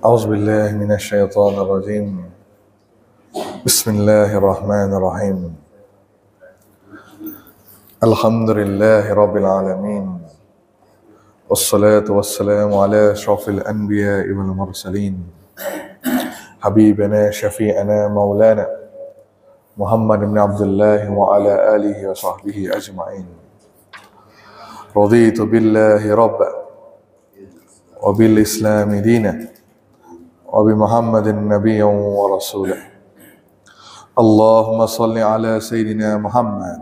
أعوذ بالله من الشيطان الرجيم. بسم الله الرحمن الرحيم. الحمد لله رب العالمين، والصلاة والسلام على أشرف الأنبياء والمرسلين، حبيبنا شفيعنا مولانا محمد بن عبد الله وعلى آله وصحبه أجمعين. رضيت بالله ربا وبالإسلام دينا وبمحمد نبيا ورسولا. اللهم صل على سيدنا محمد.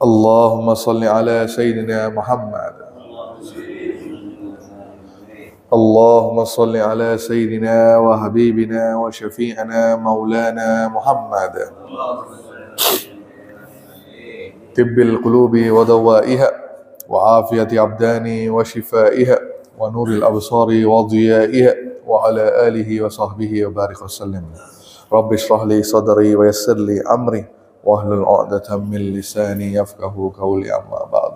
اللهم صل على سيدنا محمد. اللهم صل على سيدنا وحبيبنا وشفيعنا مولانا محمد، طب القلوب ودوائها وعافية أبدان وشفائها ونور الأبصار وضيائها وعلى آله وصحبه وبارك وسلم. رب اشرح لي صدري ويسر لي أمري واحلل عقدة من لساني يفقهوا قولي. أما بعد.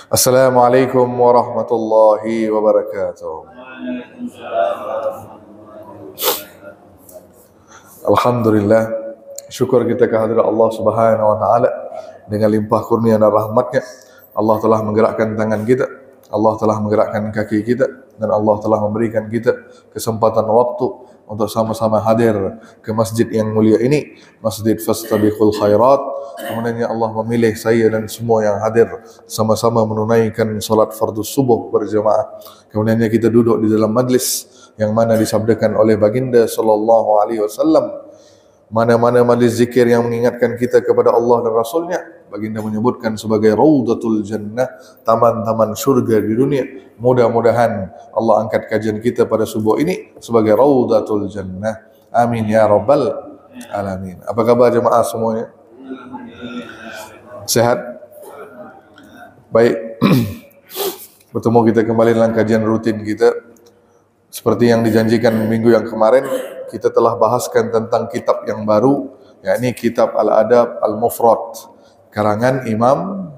Assalamualaikum warahmatullahi wabarakatuh. Alhamdulillah, syukur kita kehadirat Allah Subhanahu wa taala. Dengan limpah kurnia dan rahmatnya, Allah telah menggerakkan tangan kita, Allah telah menggerakkan kaki kita, dan Allah telah memberikan kita kesempatan waktu untuk sama-sama hadir ke masjid yang mulia ini, Masjid Fastabiqul Khairat. Kemudian Allah memilih saya dan semua yang hadir sama-sama menunaikan salat fardu subuh berjamaah. Kemudian kita duduk di dalam majlis yang mana disabdakan oleh baginda sallallahu alaihi wasallam, mana-mana majlis zikir yang mengingatkan kita kepada Allah dan Rasulnya, baginda menyebutkan sebagai Raudatul Jannah, taman-taman surga di dunia. Mudah-mudahan Allah angkat kajian kita pada subuh ini sebagai Raudatul Jannah. Amin ya rabbal alamin. Apa kabar jemaah semuanya? Sehat? Baik. Bertemu kita kembali dalam kajian rutin kita. Seperti yang dijanjikan minggu yang kemarin, kita telah bahaskan tentang kitab yang baru, yakni kitab Al-Adab Al-Mufrad, karangan Imam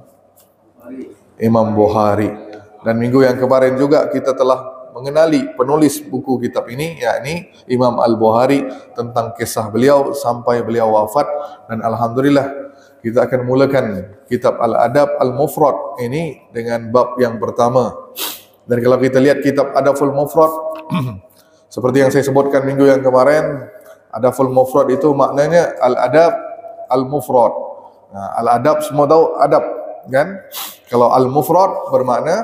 Bukhari. Dan minggu yang kemarin juga kita telah mengenali penulis buku kitab ini, yakni Imam Al-Bukhari, tentang kisah beliau sampai beliau wafat. Dan alhamdulillah kita akan mulakan kitab Al-Adab Al-Mufrad ini dengan bab yang pertama. Dan kalau kita lihat kitab Adabul Mufrad, seperti yang saya sebutkan minggu yang kemarin, Adabul Mufrad itu maknanya Al-Adab Al-Mufrad. Nah, Al-Adab semua tahu adab, kan? Kalau Al-Mufrad bermakna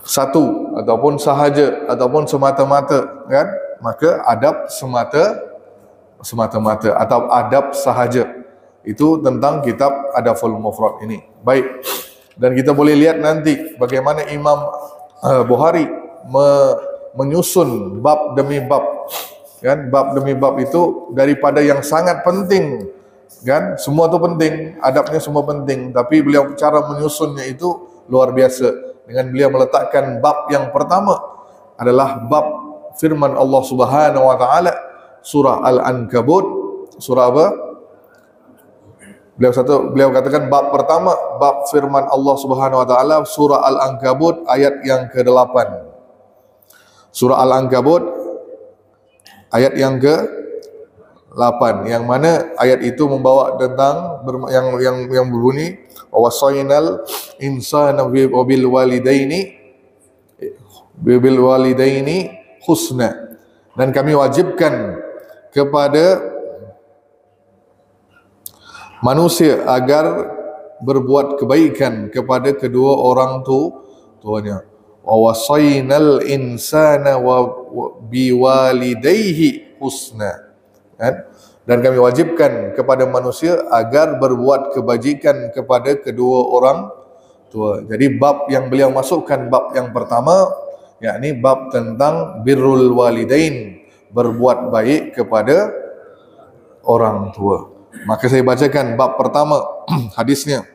satu ataupun sahaja ataupun semata-mata, kan? Maka adab semata-mata atau adab sahaja. Itu tentang kitab Adabul Mufrad ini. Baik. Dan kita boleh lihat nanti bagaimana Imam Bukhari menyusun bab demi bab, kan? Bab demi bab itu daripada yang sangat penting, kan? Semua itu penting, adabnya semua penting, tapi beliau cara menyusunnya itu luar biasa. Dengan beliau meletakkan bab yang pertama adalah bab firman Allah Subhanahu wa taala, surah Al-Ankabut. Surah apa? Beliau katakan bab pertama, bab firman Allah Subhanahu wa taala, surah Al-Ankabut ayat yang ke-8. Surah Al-Ankabut ayat yang ke-8, yang mana ayat itu membawa tentang yang berbunyi wasainal insana bil walidaini husna, dan kami wajibkan kepada manusia agar berbuat kebaikan kepada kedua orang tuanya. Wa wasainal insana wa biwalidayhi husna. Kan? Dan kami wajibkan kepada manusia agar berbuat kebajikan kepada kedua orang tua. Jadi bab yang beliau masukkan, bab yang pertama, yakni bab tentang birrul walidain, berbuat baik kepada orang tua. Maka saya bacakan bab pertama hadisnya.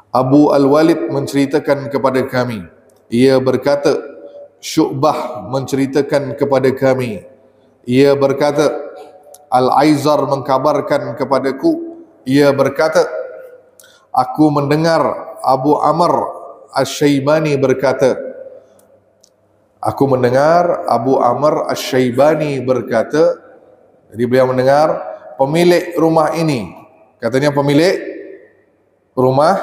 Abu Al-Walid menceritakan kepada kami, ia berkata, Syu'bah menceritakan kepada kami, ia berkata, Al-Aizar mengkabarkan kepadaku, ia berkata, Aku mendengar Abu Amr Asy-Syaibani berkata. Aku mendengar Abu Amr Asy-Syaibani berkata. Jadi beliau mendengar pemilik rumah ini. Katanya pemilik rumah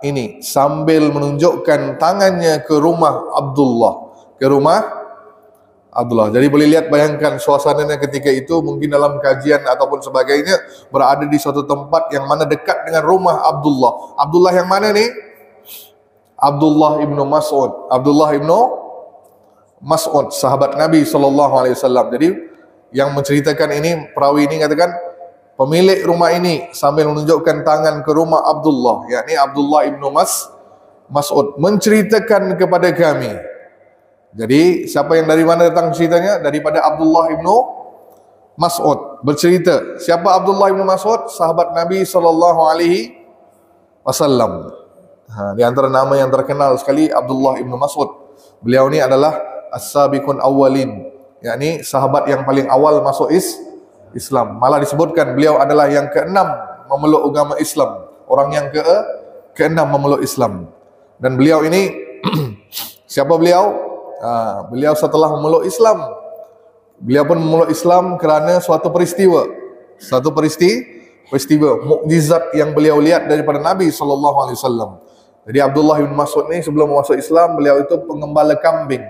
ini sambil menunjukkan tangannya ke rumah Abdullah. Ke rumah Abdullah. Jadi boleh lihat, bayangkan suasananya ketika itu, mungkin dalam kajian ataupun sebagainya, berada di suatu tempat yang mana dekat dengan rumah Abdullah. Abdullah yang mana nih? Abdullah ibnu Mas'ud. Abdullah ibnu Mas'ud, sahabat Nabi SAW. Jadi yang menceritakan ini, perawi ini katakan, pemilik rumah ini sambil menunjukkan tangan ke rumah Abdullah, yakni Abdullah ibnu Mas'ud, menceritakan kepada kami. Jadi siapa yang dari mana datang ceritanya? Daripada Abdullah ibnu Mas'ud bercerita. Siapa Abdullah ibnu Mas'ud? Sahabat Nabi SAW. Di antara nama yang terkenal sekali Abdullah ibnu Mas'ud. Beliau ni adalah as-sabiqun awwalin, yakni sahabat yang paling awal masuk Islam. Malah disebutkan beliau adalah yang keenam memeluk agama Islam. Orang yang keenam memeluk Islam. Dan beliau ini siapa beliau? Beliau setelah memeluk Islam, beliau pun memeluk Islam kerana suatu peristiwa mukjizat yang beliau lihat daripada Nabi SAW. Jadi Abdullah bin Mas'ud ni sebelum masuk Islam, beliau itu pengembala kambing.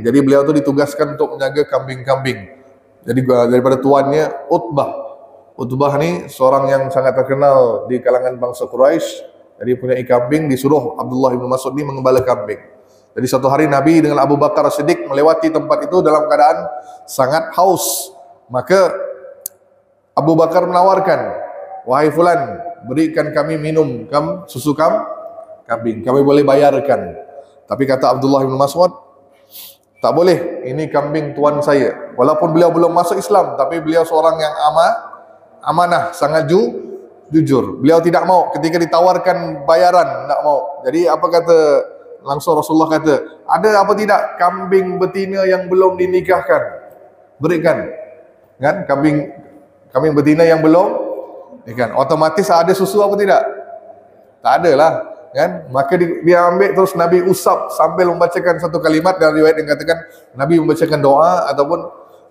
Jadi beliau tu ditugaskan untuk menjaga kambing-kambing. Jadi daripada tuannya Utbah ni seorang yang sangat terkenal di kalangan bangsa Quraisy. Jadi punya kambing, disuruh Abdullah bin Mas'ud ni mengembala kambing. Jadi suatu hari Nabi dengan Abu Bakar As-Siddiq melewati tempat itu dalam keadaan sangat haus. Maka Abu Bakar menawarkan, wahai fulan, berikan kami minum susu kambing, kami boleh bayarkan. Tapi kata Abdullah bin Mas'ud, tak boleh, ini kambing tuan saya. Walaupun beliau belum masuk Islam, tapi beliau seorang yang amanah, sangat jujur. Beliau tidak mau, ketika ditawarkan bayaran, tak mau. Jadi apa kata, langsung Rasulullah kata, ada apa tidak kambing betina yang belum dinikahkan? Berikan. Kan? Kambing betina yang belum nikah. Otomatis ada susu apa tidak? Tak ada lah. Kan? Maka dia ambil, terus Nabi usap sambil membacakan satu kalimat. Dan riwayat yang katakan Nabi membacakan doa, ataupun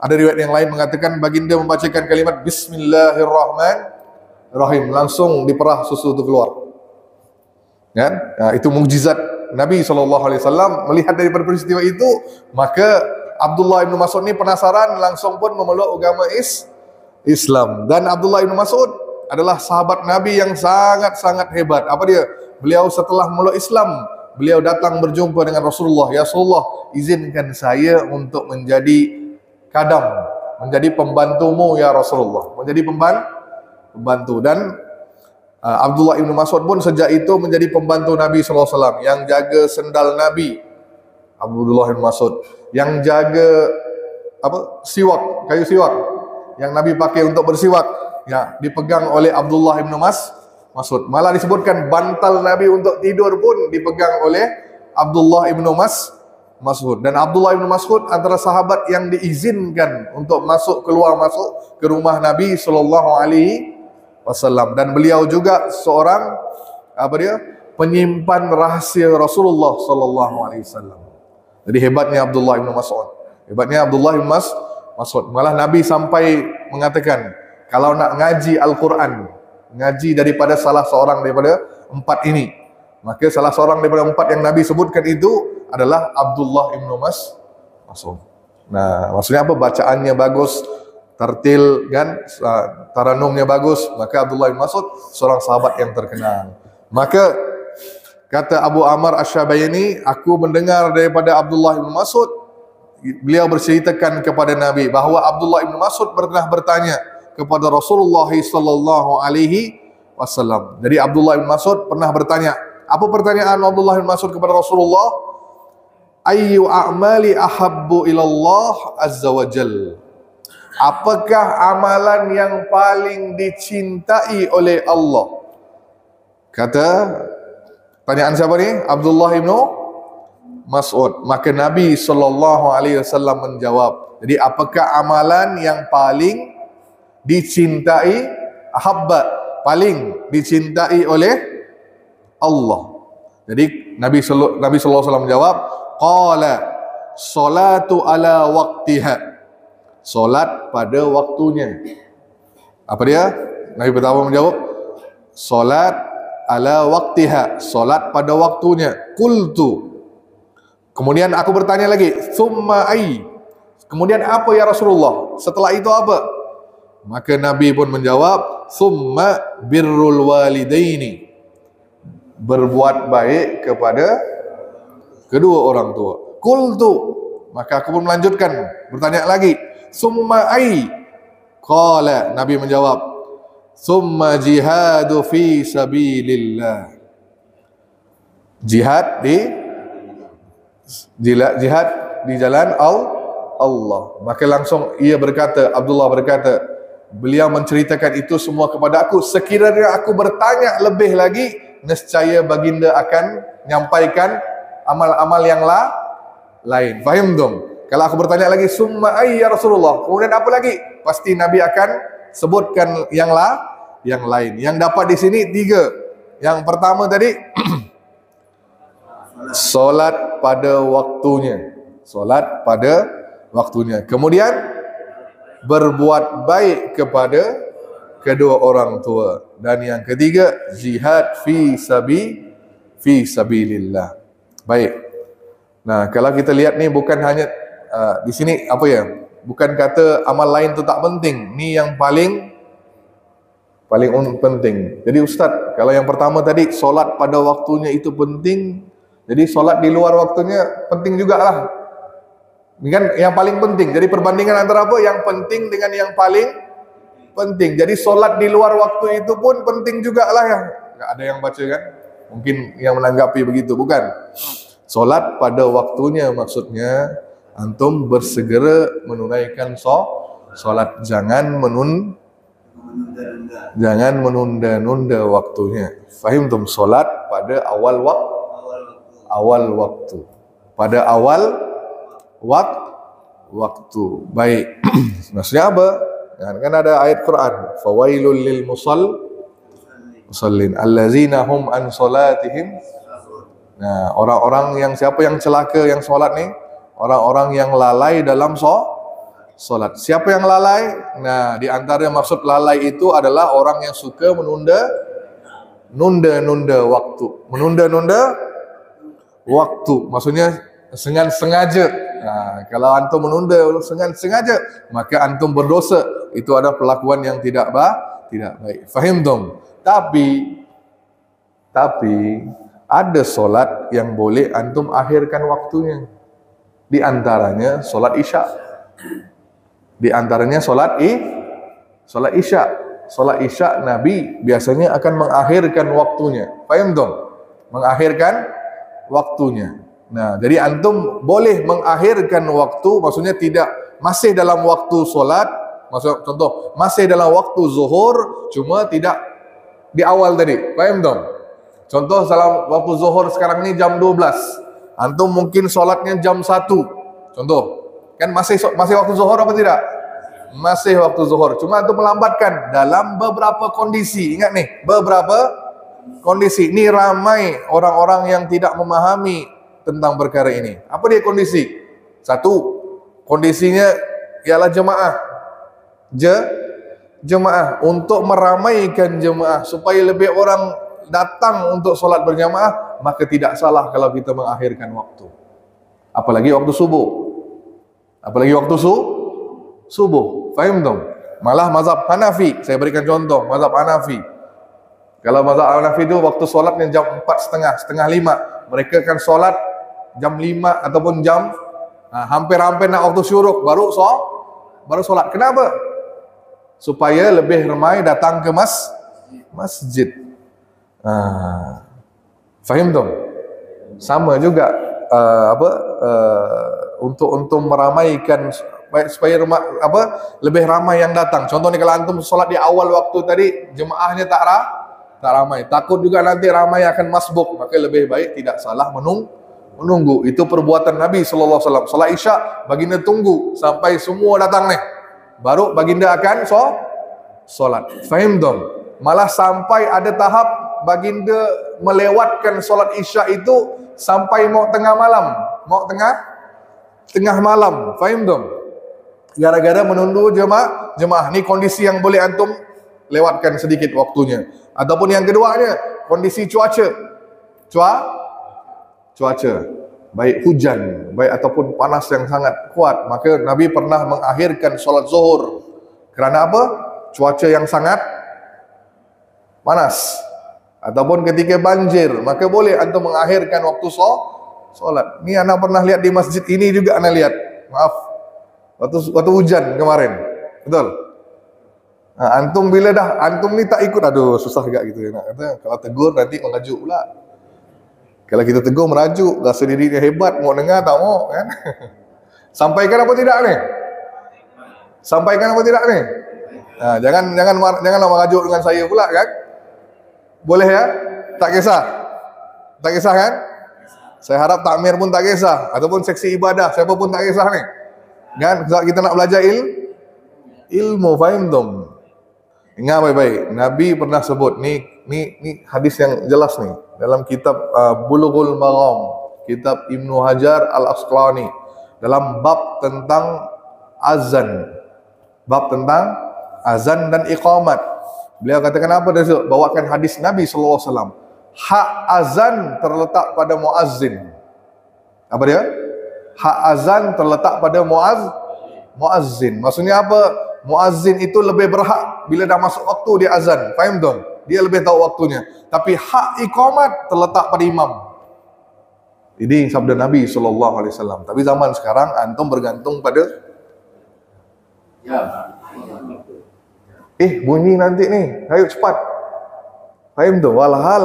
ada riwayat yang lain mengatakan baginda membacakan kalimat Bismillahirrahmanirrahim, langsung diperah susu itu keluar. Kan? Itu mukjizat Nabi SAW. Melihat daripada peristiwa itu, maka Abdullah bin Mas'ud ni penasaran, langsung pun memeluk agama Islam. Dan Abdullah bin Mas'ud adalah sahabat Nabi yang sangat-sangat hebat. Apa dia? Beliau setelah memeluk Islam, beliau datang berjumpa dengan Rasulullah. Ya Rasulullah, izinkan saya untuk menjadi kadam, menjadi pembantumu ya Rasulullah. Menjadi pembantu. Dan Abdullah ibn Mas'ud pun sejak itu menjadi pembantu Nabi SAW, yang jaga sendal Nabi. Abdullah ibn Mas'ud yang jaga siwak, kayu siwak yang Nabi pakai untuk bersiwak, ya, dipegang oleh Abdullah ibn Mas'ud. Malah disebutkan bantal Nabi untuk tidur pun dipegang oleh Abdullah ibn Mas'ud. Dan Abdullah ibn Mas'ud antara sahabat yang diizinkan untuk masuk ke rumah Nabi SAW. Dan beliau juga seorang penyimpan rahasia Rasulullah SAW. Jadi hebatnya Abdullah bin Mas'ud. Malah Nabi sampai mengatakan, kalau nak ngaji Al-Quran, ngaji daripada salah seorang daripada empat ini, maka salah seorang daripada empat yang Nabi sebutkan itu adalah Abdullah bin Mas'ud. Nah, maksudnya apa? Bacaannya bagus, tartil kan, taranumnya bagus. Maka Abdullah bin Mas'ud seorang sahabat yang terkenal. Maka kata Abu Amr Asy-Syaibani, aku mendengar daripada Abdullah bin Mas'ud, beliau berceritakan kepada Nabi bahawa Abdullah bin Mas'ud pernah bertanya kepada Rasulullah SAW. Jadi Abdullah bin Mas'ud pernah bertanya. Apa pertanyaan Abdullah bin Mas'ud kepada Rasulullah? Ayyu a'mali ahabbu ilallah azza wa jal. Apakah amalan yang paling dicintai oleh Allah? Kata pertanyaan siapa ni? Abdullah bin Mas'ud. Maka Nabi SAW menjawab. Jadi apakah amalan yang paling dicintai? Ahabba, paling dicintai oleh Allah. Jadi Nabi sallallahu alaihi wasallam menjawab, qala salatu ala waqtiha. Solat pada waktunya. Apa dia? Nabi pertama menjawab, solat ala waqtiha, solat pada waktunya. Qultu. Kemudian aku bertanya lagi, summa ai. Kemudian apa ya Rasulullah? Setelah itu apa? Maka Nabi pun menjawab, summa birrul walidaini. Berbuat baik kepada kedua orang tua. Qultu. Maka aku pun melanjutkan, bertanya lagi, summa ai. Qala, Nabi menjawab, summa jihadu fi sabilillah. Jihad di jalan Allah. Maka langsung ia berkata, Abdullah berkata, beliau menceritakan itu semua kepada aku. Sekiranya aku bertanya lebih lagi, nescaya baginda akan menyampaikan amal-amal yang lain. Faham dong? Kalau aku bertanya lagi, summa ay ya Rasulullah, kemudian apa lagi? Pasti Nabi akan sebutkan yang lain. Yang dapat di sini 3. Yang pertama tadi solat pada waktunya. Solat pada waktunya. Kemudian berbuat baik kepada kedua orang tua. Dan yang ketiga, jihad fi sabilillah. Baik. Nah, kalau kita lihat ni bukan hanya di sini apa ya? Bukan kata amal lain tu tak penting. Ni yang paling penting. Jadi Ustaz, kalau yang pertama tadi solat pada waktunya itu penting. Jadi solat di luar waktunya penting jugalah. Ini kan yang paling penting. Jadi perbandingan antara apa? Yang penting dengan yang paling penting. Jadi solat di luar waktu itu pun penting jugalah ya. Enggak ada yang baca kan? Mungkin yang menanggapi begitu, bukan? Solat pada waktunya maksudnya antum bersegera menunaikan solat, jangan menunda-nunda waktunya. Fahim tum? Solat pada awal waktu. Pada awal waktu. Baik. Maksudnya apa? Kan ada ayat Quran, fawailul lil musallin allazina hum an salatihim. Nah, orang-orang yang siapa yang celaka yang solat ni? Orang-orang yang lalai dalam solat. Siapa yang lalai? Nah, di antara maksud lalai itu adalah orang yang suka menunda waktu. Menunda waktu. Maksudnya sengaja. Nah, kalau antum menunda sengaja, maka antum berdosa. Itu adalah perlakuan yang tidak baik. Fahim dong? Tapi ada solat yang boleh antum akhirkan waktunya. Di antaranya solat isya. Solat isya Nabi biasanya akan mengakhirkan waktunya. Faham dong? Mengakhirkan waktunya. Nah, jadi antum boleh mengakhirkan waktu, maksudnya tidak masih dalam waktu solat. Maksud contoh, masih dalam waktu zuhur, cuma tidak di awal tadi. Faham dong? Contoh dalam waktu zuhur sekarang ini jam 12. Antum mungkin solatnya jam 1. Contoh. Kan masih waktu zuhur apa tidak? Masih waktu zuhur. Cuma antum melambatkan dalam beberapa kondisi. Ingat nih, beberapa kondisi. Ini ramai orang-orang yang tidak memahami tentang perkara ini. Apa dia kondisi? 1. Kondisinya ialah jemaah. Jemaah untuk meramaikan jemaah supaya lebih orang datang untuk solat berjamaah, maka tidak salah kalau kita mengakhirkan waktu. Apalagi waktu subuh. Faham dong? Malah mazhab Hanafi, saya berikan contoh, mazhab Hanafi. Kalau mazhab Hanafi itu waktu solatnya jam 4.30, setengah 5. Mereka kan solat jam 5 ataupun jam hampir-hampir nak waktu syuruk baru solat. Kenapa? Supaya lebih ramai datang ke masjid. Faham dong? Sama juga untuk meramaikan supaya lebih ramai yang datang. Contoh ni kalau antum solat di awal waktu tadi jemaahnya tak ramai, takut juga nanti ramai akan masbuk, maka lebih baik tidak salah menunggu. Itu perbuatan Nabi sallallahu alaihi wasallam. Solat Isya baginda tunggu sampai semua datang nih, baru baginda akan solat. Faham dong? Malah sampai ada tahap baginda melewatkan solat Isya itu sampai mau tengah malam. Mau tengah malam. Faham tak? Gara-gara menunggu jemaah. Ni kondisi yang boleh antum lewatkan sedikit waktunya. Ataupun yang keduanya, kondisi cuaca. Cuaca. Baik hujan, baik ataupun panas yang sangat kuat. Maka Nabi pernah mengakhirkan solat zuhur. Kerana apa? Cuaca yang sangat panas. Ataupun ketika banjir, maka boleh antum mengakhirkan waktu solat. Ni anak pernah lihat di masjid ini juga anak lihat. Maaf. Waktu hujan kemarin. Betul? Antum bila dah, antum ni tak ikut, aduh susah juga gitu. Nak kata, kalau tegur nanti mengajuk pula. Kalau kita tegur merajuk, rasa diri dia hebat, mau dengar tak mau kan? Sampaikan apa tidak ni? Sampaikan apa tidak ni? Janganlah merajuk dengan saya pula kan? Boleh ya? Tak kisah? Tak kisah kan? Saya harap takmir pun tak kisah, ataupun seksi ibadah, siapa pun tak kisah ni. Kan? Sebab kita nak belajar ilmu, faham tak? Ingat baik-baik, Nabi pernah sebut, ni hadis yang jelas ni, dalam kitab Bulughul Maram, kitab Ibnu Hajar Al-Asqalani, dalam bab tentang azan. Bab tentang azan dan iqamat. Beliau katakan apa dia? Bawakan hadis Nabi SAW. Hak azan terletak pada muazzin. Apa dia? Hak azan terletak pada muazzin. Maksudnya apa? Muazzin itu lebih berhak bila dah masuk waktu dia azan. Faham tak? Dia lebih tahu waktunya. Tapi hak iqamat terletak pada imam. Ini sabda Nabi SAW. Tapi zaman sekarang antum bergantung pada bunyi nanti ni, ayo cepat. Faham tu? Walhal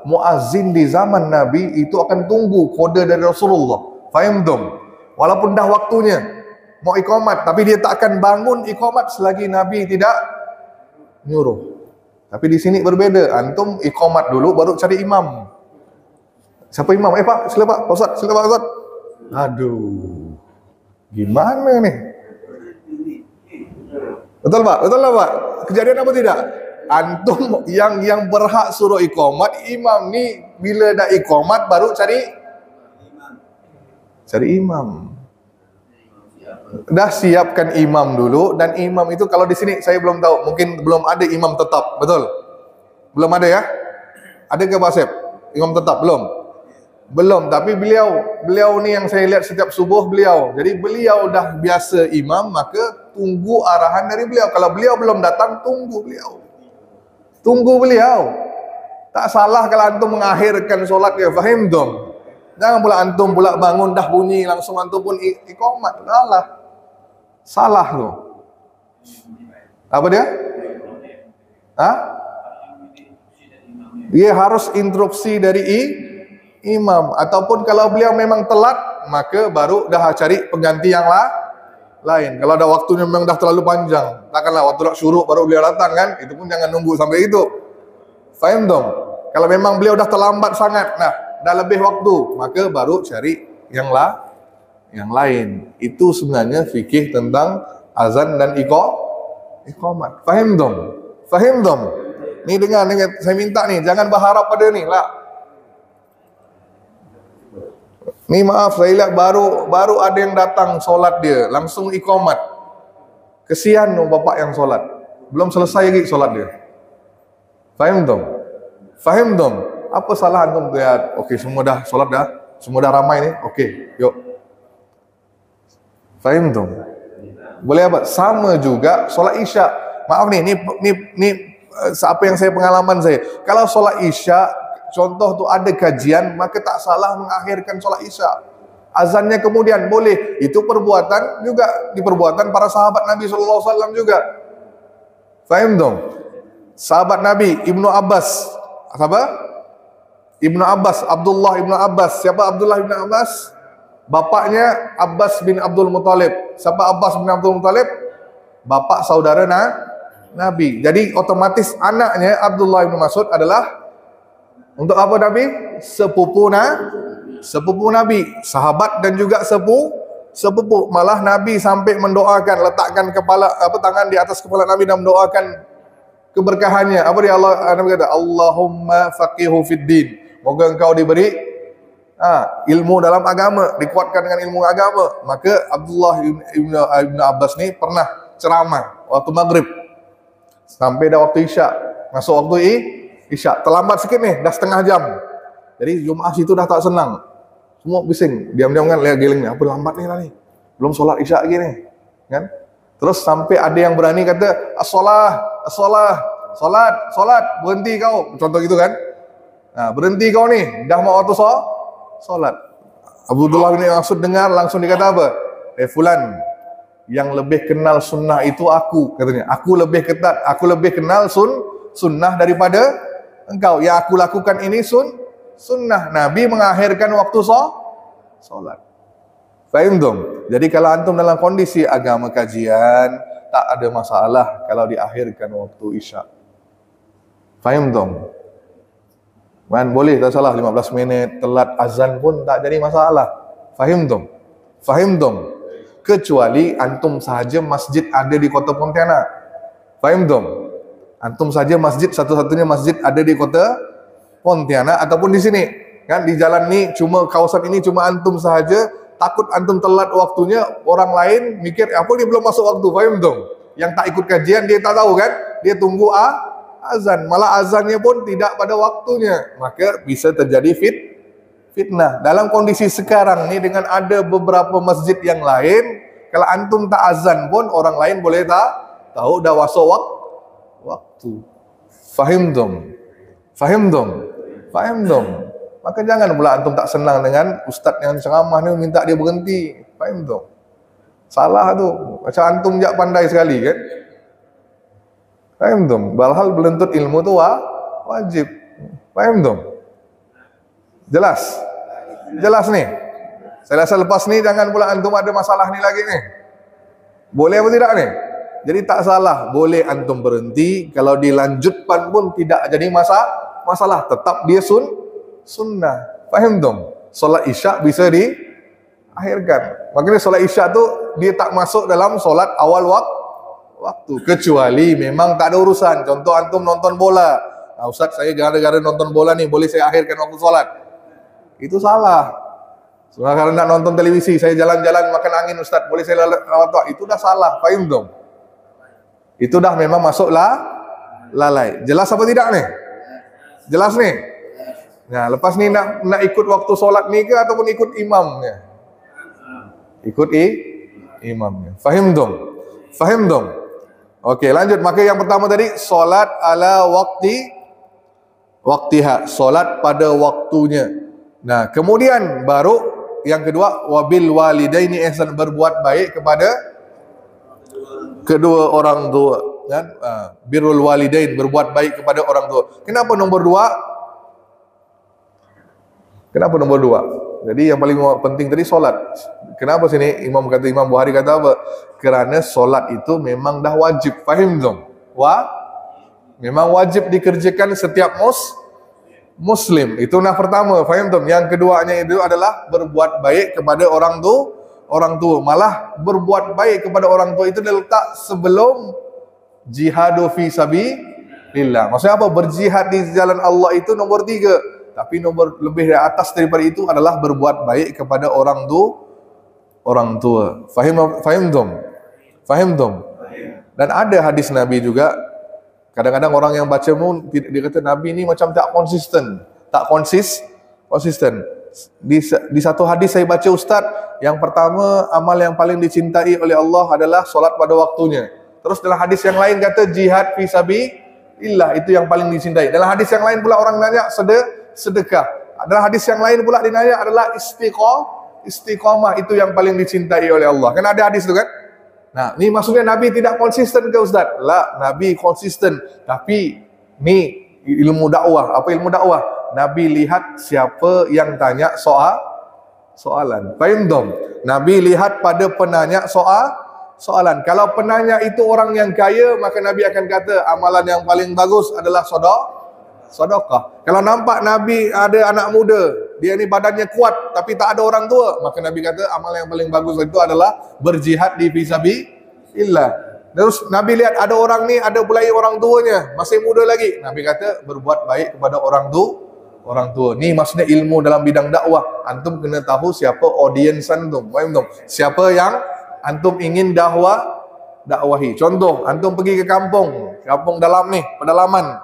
muazzin di zaman Nabi itu akan tunggu kode dari Rasulullah. Faham tu? Walaupun dah waktunya mau iqamat, tapi dia tak akan bangun iqamat selagi Nabi tidak nyuruh. Tapi di sini berbeza. Antum iqamat dulu baru cari imam. Siapa imam? Pak, sila Pak, Ustaz, sila Pak Ustaz. Aduh. Gimana nih? Betul Pak? Betul lah Pak? Kejadian apa tidak? Antum yang berhak suruh iqamat, imam ni bila dah iqamat baru cari imam. Dah siapkan imam dulu, dan imam itu kalau di sini saya belum tahu, mungkin belum ada imam tetap, betul? Belum ada ya? Ada ke Pak Sep? Imam tetap belum, tapi beliau ni yang saya lihat setiap subuh beliau. Jadi beliau dah biasa imam, maka tunggu arahan dari beliau. Kalau beliau belum datang, tunggu beliau. Tak salah kalau antum mengakhirkan solat ya, faham dong? Jangan pula antum pula bangun dah bunyi langsung antum pun iqamat. Salah tu. Apa dia? Dia harus instruksi dari imam. Ataupun kalau beliau memang telat, maka baru dah cari pengganti yang lain. Kalau ada waktunya memang dah terlalu panjang, takkanlah waktu nak syuruk baru beliau datang kan? Itu pun jangan nunggu sampai itu. Faham dong? Kalau memang beliau dah terlambat sangat, dah lebih waktu, maka baru cari yang lain. Itu sebenarnya fikih tentang azan dan iqamat. Faham dong? Ni dengar, saya minta ni, jangan berharap pada ni lah. Ni maaf, saya lihat baru ada yang datang solat dia, langsung iqamat. Kesian bapak yang solat, belum selesai lagi solat dia. Faham dong? Apa salah antum lihat? Okey, semua dah solat dah, semua dah ramai ni. Okey, yuk. Faham dong? Boleh apa? Sama juga solat Isya. Maaf ni apa yang pengalaman saya. Kalau solat Isya, contoh tu ada kajian, maka tak salah mengakhirkan solat Isya. Azannya kemudian boleh. Itu perbuatan juga, diperbuatan para sahabat Nabi SAW juga. Faham dong? Sahabat Nabi Ibnu Abbas, siapa? Abdullah Ibnu Abbas. Siapa Abdullah Ibnu Abbas? Bapaknya Abbas bin Abdul Muttalib. Siapa Abbas bin Abdul Muttalib? Bapak saudara Nabi. Jadi otomatis anaknya Abdullah bin Mas'ud adalah untuk apa Nabi? Sepupu Nabi, sahabat dan juga sepupu. Malah Nabi sampai mendoakan, letakkan tangan di atas kepala Nabi dan mendoakan keberkahannya. Apa dia Allah Nabi kata? Allahumma faqihu fid din. Moga engkau diberi ilmu dalam agama, dikuatkan dengan ilmu agama. Maka Abdullah ibn Abbas ni pernah ceramah waktu maghrib sampai dah waktu isyak. Masuk waktu isyak, terlambat sikit nih, dah setengah jam. Jadi Jumaat situ dah tak senang. Semua bising, diam-diam kan lihat gelingnya, apa lambat nih lah ni. Belum solat isyak lagi nih. Kan? Terus sampai ada yang berani kata, as-salah, solat, berhenti kau. Contoh gitu kan. Berhenti kau nih, dah mau waktu solat. Abdullah bin Mas'ud dengar, langsung dikata apa? Fulan, yang lebih kenal sunnah itu aku, katanya. Aku lebih ketat, aku lebih kenal sunnah daripada engkau. Yang aku lakukan ini sunnah. Nabi mengakhirkan waktu solat. Fahim dong? Jadi kalau antum dalam kondisi agama kajian, tak ada masalah kalau diakhirkan waktu isya. Fahim dong? Man, boleh tak salah 15 minit, telat azan pun tak jadi masalah. Fahim dong? Fahim dong? Kecuali antum sahaja masjid ada di kota Pontianak. Fahim dong? Antum saja masjid, satu-satunya masjid ada di kota Pontianak ataupun di sini. Kan di jalan ni cuma kawasan ini cuma antum sahaja. Takut antum telat waktunya, orang lain mikir apa dia belum masuk waktu. Faham dong? Yang tak ikut kajian dia tak tahu kan? Dia tunggu azan, malah azannya pun tidak pada waktunya. Maka bisa terjadi fitnah. Dalam kondisi sekarang ni dengan ada beberapa masjid yang lain, kalau antum tak azan pun orang lain boleh tak tahu dah masuk waktu. Faham dong? Faham dong? Faham dong? Maka jangan pula antum tak senang dengan ustaz yang ceramah ni minta dia berhenti. Faham dong? Salah tu. Macam antum jak pandai sekali kan? Faham dong? Balhal belentut ilmu tu wajib. Faham dong? Jelas? Jelas ni? Saya rasa lepas ni jangan pula antum ada masalah ni lagi ni. Boleh apa tidak ni? Jadi tak salah. Boleh antum berhenti. Kalau dilanjutkan pun tidak jadi masalah. Tetap dia sunnah. Faham dong? Solat isyak bisa diakhirkan. Makanya solat isyak tu dia tak masuk dalam solat awal waktu. Kecuali memang tak ada urusan. Contoh antum nonton bola. Ustaz saya gara-gara nonton bola ni boleh saya akhirkan waktu solat. Itu salah. Karena nak nonton televisi, saya jalan-jalan makan angin Ustaz, boleh saya waktu. Itu dah salah. Faham dong? Itu dah memang masuklah lalai. Jelas apa tidak ni? Jelas ni? Nah, lepas ni nak ikut waktu solat ni ke ataupun ikut imamnya? Ikut imamnya. Faham dong? Faham dong? Okey, lanjut. Maka yang pertama tadi solat ala waktiha, solat pada waktunya. Nah, kemudian baru yang kedua wabil walidaini ihsan, berbuat baik kepada kedua orang tua, kan? Birrul walidain, berbuat baik kepada orang tua. Kenapa nombor 2? Kenapa nombor 2? Jadi yang paling penting tadi solat. Kenapa sini Imam Bukhari kata apa? Kerana solat itu memang dah wajib. Faham dong? Memang wajib dikerjakan setiap Muslim. Itu nah pertama. Faham dong? Yang keduanya itu adalah berbuat baik kepada orang tua. Malah berbuat baik kepada orang tua itu diletak sebelum jihadu fi sabilillah. Maksudnya apa? Berjihad di jalan Allah itu nombor 3. Tapi nomor lebih dari atas daripada itu adalah berbuat baik kepada orang tua. Faham dong? Faham dong? Dan ada hadis Nabi juga. Kadang-kadang orang yang baca pun dia kata Nabi ni macam tak konsisten. Di satu hadis saya baca Ustaz, yang pertama amal yang paling dicintai oleh Allah adalah solat pada waktunya. Terus dalam hadis yang lain kata jihad fi sabilillah, itu yang paling dicintai. Dalam hadis yang lain pula orang nanya sedekah. Dalam hadis yang lain pula dinanya adalah istiqamah, itu yang paling dicintai oleh Allah. Kan ada hadis tu kan? Nah, ni maksudnya Nabi tidak konsisten ke Ustaz? Lah, Nabi konsisten. Tapi ni ilmu dakwah. Apa ilmu dakwah? Nabi lihat siapa yang tanya soalan. Faham dong? Nabi lihat pada penanya soalan. Kalau penanya itu orang yang kaya, maka Nabi akan kata amalan yang paling bagus adalah sedekah. Kalau nampak Nabi ada anak muda, dia ni badannya kuat tapi tak ada orang tua, maka Nabi kata amal yang paling bagus itu adalah berjihad di fisabilillah. Terus Nabi lihat ada orang ni, ada pula orang tuanya, masih muda lagi. Nabi kata berbuat baik kepada orang tua. Ni maksudnya ilmu dalam bidang dakwah. Antum kena tahu siapa audiens antum. Faham tak? Siapa yang antum ingin dakwahi. Contoh, antum pergi ke kampung dalam ni, pedalaman.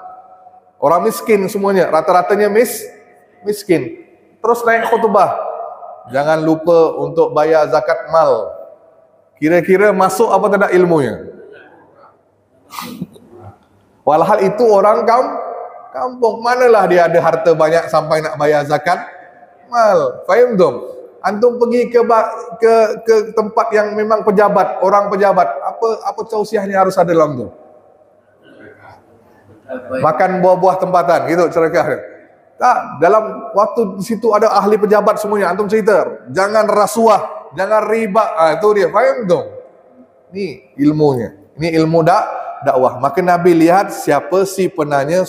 Orang miskin semuanya, rata-ratanya miskin. Terus naik khutbah. Jangan lupa untuk bayar zakat mal. Kira-kira masuk apa tidak ilmunya? Walhal itu orang kampung. Manalah dia ada harta banyak sampai nak bayar zakat mal. Faham tak? Antum pergi ke tempat yang memang pejabat, orang pejabat. Apa tausiahnya harus ada dalam tu? Makan buah-buah tempatan, gitu cerakah. Tak, dalam waktu di situ ada ahli pejabat semuanya. Antum cerita, jangan rasuah, jangan riba. Itu dia. Faham tak? Ni ilmunya. Ini ilmu dakwah. Maka Nabi lihat siapa si penanya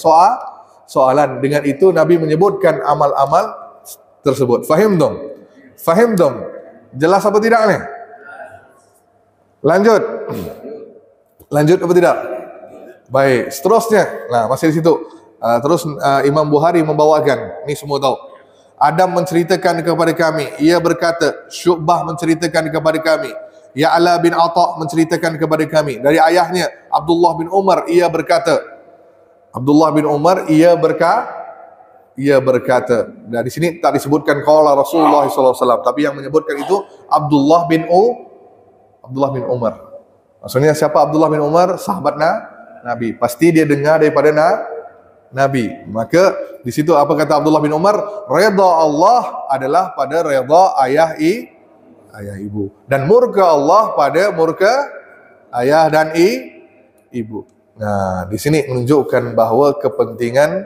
soalan. Dengan itu Nabi menyebutkan amal-amal tersebut. Faham dong? Faham dong? Jelas apa tidak ni? Lanjut. Lanjut apa tidak? Baik, seterusnya. Nah, masih di situ. Terus Imam Bukhari membawakan. Ini semua tahu. Adam menceritakan kepada kami. Ia berkata, Syu'bah menceritakan kepada kami. Ya'la bin Atha menceritakan kepada kami dari ayahnya Abdullah bin Umar, ia berkata, dan di sini tak disebutkan qala Rasulullah SAW, tapi yang menyebutkan itu Abdullah bin Umar. Maksudnya siapa Abdullah bin Umar? Sahabat Nabi. Pasti dia dengar daripada Nabi. Maka di situ apa kata Abdullah bin Umar? Redha Allah adalah pada redha ayah ibu, dan murka Allah pada murka ayah dan ibu. Nah, di sini menunjukkan bahawa kepentingan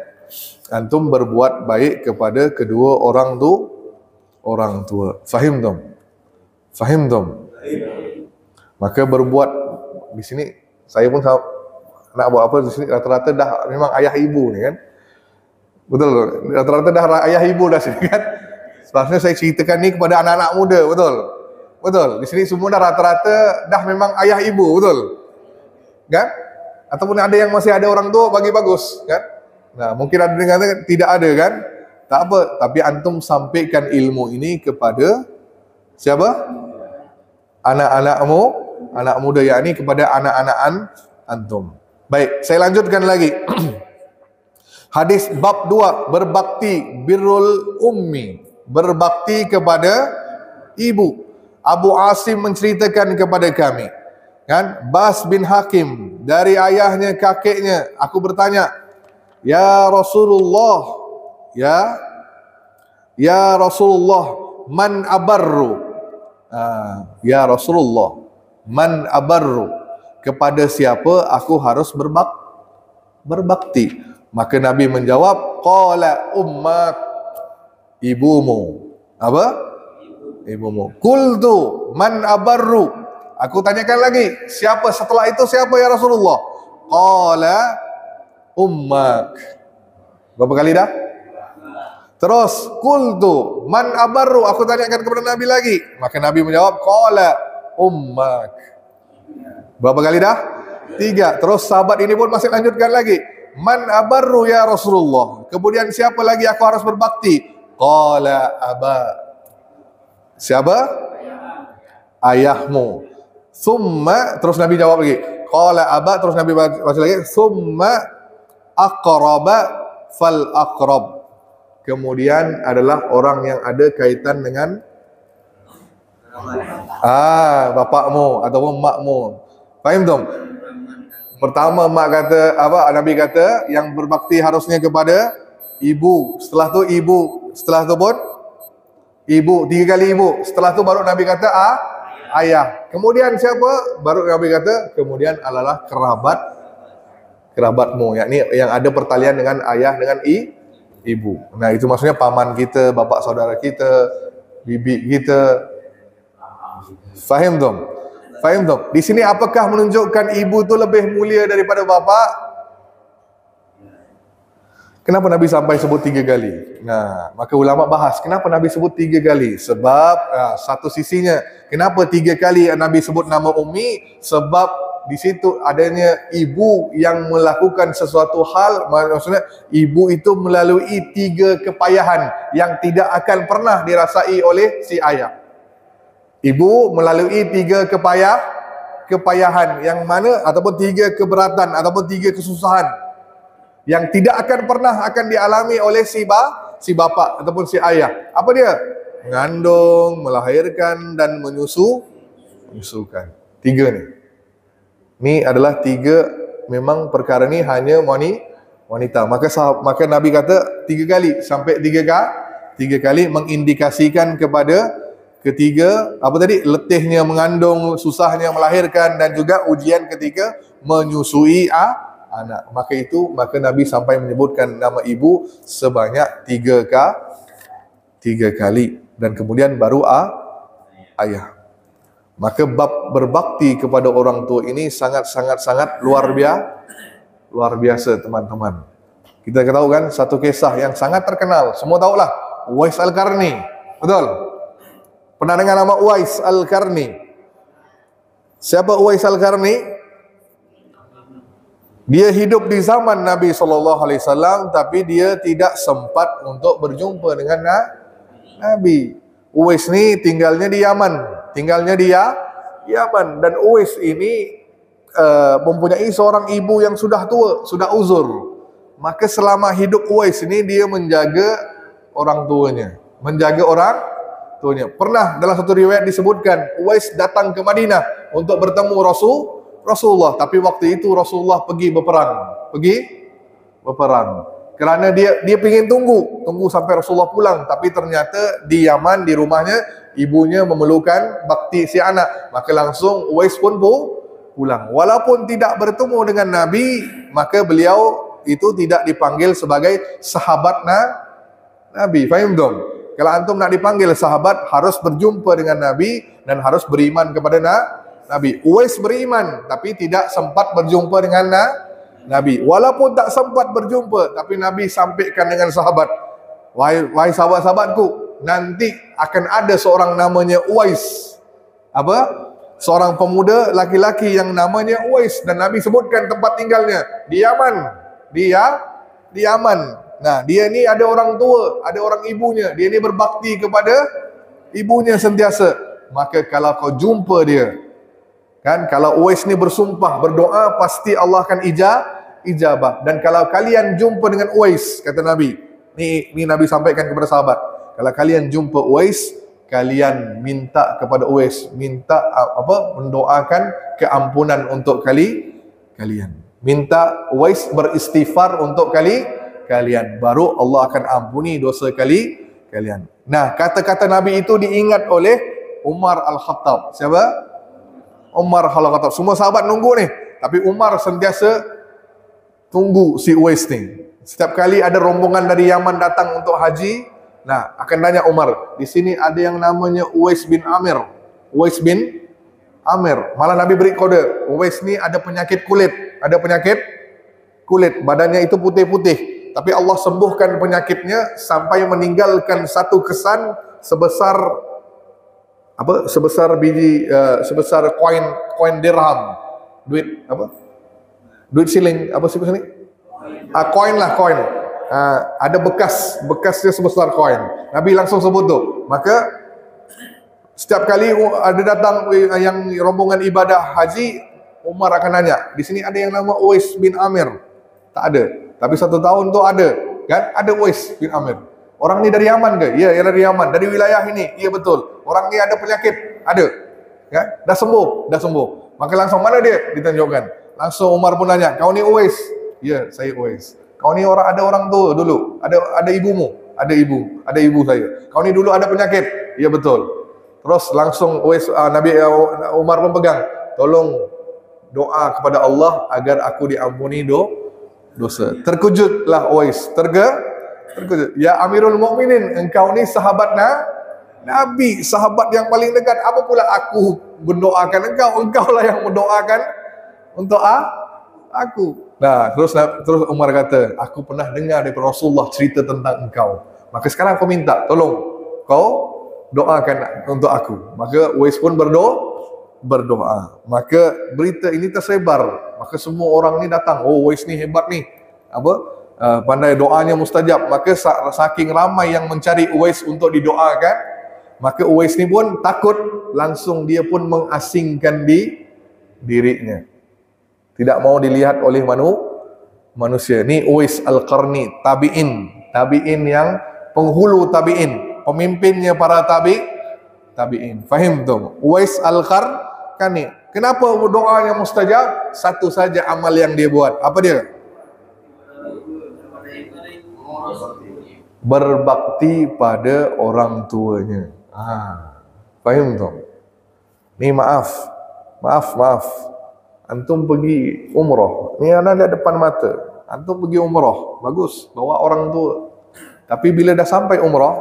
antum berbuat baik kepada kedua orang tua. Fahim dong? Maka berbuat di sini, saya pun nak buat apa di sini rata-rata dah memang ayah ibu ni kan. Betul. Rata-rata dah ayah ibu dah sini kan. Sebabnya saya ceritakan ni kepada anak-anak muda, betul. Di sini semua dah rata-rata dah memang ayah ibu, betul? Kan? Ataupun ada yang masih ada orang tua, bagi bagus, kan? Nah, mungkin ada yang kata tidak ada, kan? Tak apa, tapi antum sampaikan ilmu ini kepada siapa? Anak-anakmu, anak muda, yakni kepada anak-anak antum. Baik, saya lanjutkan lagi. Hadis bab 2, berbakti birrul ummi, berbakti kepada ibu. Abu Asim menceritakan kepada kami, kan, Bas bin Hakim dari ayahnya kakeknya, aku bertanya, ya Rasulullah, ya Rasulullah, man abarru? Ya Rasulullah, man abarru? Kepada siapa aku harus berbakti? Maka Nabi menjawab, qala ummak, ibumu. Apa? Ibumu. Qultu man abarru? Aku tanyakan lagi, siapa setelah itu, siapa ya Rasulullah? Qala ummak. Berapa kali dah? Terus qultu man abarru? Aku tanyakan kepada Nabi lagi. Maka Nabi menjawab, qala ummak. Berapa kali dah? 3. Terus sahabat ini pun masih lanjutkan lagi, man abarru ya Rasulullah? Kemudian siapa lagi aku harus berbakti? Qala aba. Siapa? Ayahmu. Summa, terus Nabi jawab lagi, qala aba. Terus Nabi baca lagi, summa aqraba fal aqrab. Kemudian adalah orang yang ada kaitan dengan bapakmu ataupun makmu. Faham dong? Pertama mak kata apa? Nabi kata yang berbakti harusnya kepada ibu. Setelah tu ibu. Setelah tu pun ibu, 3 kali ibu. Setelah tu baru Nabi kata ayah. Kemudian siapa? Baru Nabi kata kemudian adalah kerabatmu, yakni yang ada pertalian dengan ayah dengan ibu. Nah, itu maksudnya paman kita, bapak saudara kita, bibi kita. Faham dong? Faham dong? Di sini apakah menunjukkan ibu tu lebih mulia daripada bapa? Kenapa Nabi sampai sebut 3 kali? Nah, maka ulama bahas kenapa Nabi sebut 3 kali. Sebab satu sisinya, kenapa 3 kali Nabi sebut nama Ummi? Sebab di situ adanya ibu yang melakukan sesuatu hal, maksudnya ibu itu melalui 3 kepayahan yang tidak akan pernah dirasai oleh si ayah. Ibu melalui 3 kepayahan yang mana, ataupun 3 keberatan, ataupun 3 kesusahan yang tidak akan pernah akan dialami oleh si bapa ataupun si ayah. Apa dia? Mengandung, melahirkan, dan menyusukan. 3 ni. Ni adalah 3, memang perkara ni hanya wanita. Maka Nabi kata 3 kali, sampai 3 kali mengindikasikan kepada ketiga, apa tadi? Letihnya mengandung, susahnya melahirkan, dan juga ujian ketika menyusui anak. Maka Nabi sampai menyebutkan nama ibu sebanyak 3 kali, dan kemudian baru ayah. Maka bab berbakti kepada orang tua ini sangat luar biasa teman-teman. Kita tahu kan satu kisah yang sangat terkenal, semua tahulah, Uwais Al-Qarni. Betul? Pernah dengar nama Uwais Al-Qarni? Siapa Uwais Al-Qarni? Dia hidup di zaman Nabi SAW, tapi dia tidak sempat untuk berjumpa dengan Nabi. Uwais ni tinggalnya di Yaman. Dan Uwais ini mempunyai seorang ibu yang sudah tua, sudah uzur. Maka selama hidup Uwais ini dia menjaga orang tuanya. Pernah dalam satu riwayat disebutkan Uwais datang ke Madinah untuk bertemu Rasulullah, tapi waktu itu Rasulullah pergi berperang. Kerana dia ingin tunggu sampai Rasulullah pulang, tapi ternyata di Yaman, di rumahnya, ibunya memerlukan bakti si anak. Maka langsung Uwais pun pulang. Walaupun tidak bertemu dengan Nabi, maka beliau itu tidak dipanggil sebagai sahabat Nabi. Faham dong? Kalau antum nak dipanggil sahabat, harus berjumpa dengan Nabi dan harus beriman kepada Nabi. Uwais beriman tapi tidak sempat berjumpa dengan Nabi. Walaupun tak sempat berjumpa, tapi Nabi sampaikan dengan sahabat, wahai sahabat-sahabatku, nanti akan ada seorang namanya Uwais. Apa? Seorang pemuda laki-laki yang namanya Uwais, dan Nabi sebutkan tempat tinggalnya di Yaman. Di Yaman. Nah, dia ni ada orang tua, ada orang ibunya. Dia ni berbakti kepada ibunya sentiasa. Maka kalau kau jumpa dia, kan, kalau Uwais ni bersumpah, berdoa, pasti Allah akan ijabah. Dan kalau kalian jumpa dengan Uwais, kata Nabi, ni Nabi sampaikan kepada sahabat, kalau kalian jumpa Uwais, kalian minta kepada Uwais, mendoakan keampunan untuk kalian. Minta Uwais beristighfar untuk kalian, baru Allah akan ampuni dosa kalian. Nah, kata-kata Nabi itu diingat oleh Umar Al-Khattab. Siapa? Umar Al-Khattab. Semua sahabat nunggu ni, tapi Umar sentiasa tunggu si Uwais ni. Setiap kali ada rombongan dari Yaman datang untuk haji, nah, akan tanya Umar, di sini ada yang namanya Uwais bin Amir. Malah Nabi beri kode, Uwais ni ada penyakit kulit. Badannya itu putih-putih, tapi Allah sembuhkan penyakitnya sampai meninggalkan satu kesan sebesar koin dirham, duit siling, koin. Ada bekasnya sebesar koin. Nabi langsung sebut tu. Maka setiap kali ada datang yang rombongan ibadah haji, Umar akan nanya, di sini ada yang nama Uwais bin Amir? Tak ada. Tapi satu tahun tu ada, kan? Ada Uwais bin Amir. Orang ni dari Yaman ke? Ya, dari Yaman. Dari wilayah ini. Ya, betul. Orang ni ada penyakit. Ada. Kan? Dah sembuh. Maka langsung, mana dia? Ditunjukkan. Langsung Umar pun nanya, kau ni Uwais? Ya, saya Uwais. Kau ni ada orang tua dulu? Ada ibumu? Ada ibu saya. Kau ni dulu ada penyakit? Ya, betul. Terus langsung Uwais, Umar pun pegang. Tolong doa kepada Allah agar aku diampuni dosa. Terkejutlah Uwais. Terkejut. Ya Amirul Mukminin, engkau ni sahabat Nabi, sahabat yang paling dekat. Apa pula aku mendoakan engkau? Engkau lah yang mendoakan untuk aku. Nah, terus Umar kata, aku pernah dengar dari Rasulullah cerita tentang engkau. Maka sekarang aku minta, tolong kau doakan untuk aku. Maka Uwais pun berdoa. Maka berita ini tersebar, maka semua orang ni datang, oh Uwais ni hebat ni, pandai doanya mustajab. Maka saking ramai yang mencari Uwais untuk didoakan, maka Uwais ni pun takut, langsung dia pun mengasingkan dirinya, tidak mau dilihat oleh manusia. Ni Uwais Al-Qarni, tabi'in yang penghulu tabi'in, pemimpinnya para tabi'in. Fahim tu? Uwais Al-Qarni. Kenapa doanya mustajab? Satu saja amal yang dia buat. Apa dia? Berbakti pada orang tuanya. Fahim tu? Ni maaf. Antum pergi umrah. Ni anak lihat depan mata. Antum pergi umrah. Bagus. Bawa orang tua. Tapi bila dah sampai umrah,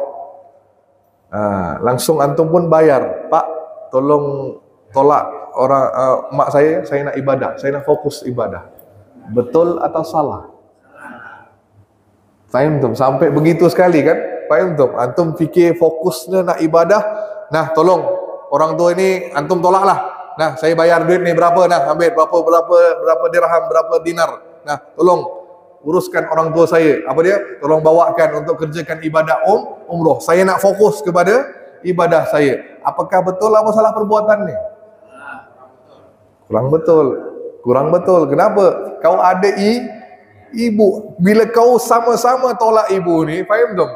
langsung antum pun bayar. Pak, tolong tolak orang mak saya nak ibadah. Saya nak fokus ibadah. Betul atau salah? Fahim tu? Sampai begitu sekali kan? Fahim tu? Antum fikir fokusnya nak ibadah. Nah, tolong orang tua ini antum tolaklah. Nah, saya bayar duit ni berapa? Nah, ambil berapa dirham, berapa dinar. Nah, tolong uruskan orang tua saya. Apa dia? Tolong bawakan untuk kerjakan ibadah umrah. Saya nak fokus kepada ibadah saya. Apakah betul apa salah perbuatan ni? Kurang betul. Kenapa? Kau ada ibu. Bila kau sama-sama tolak ibu ni, faham tak?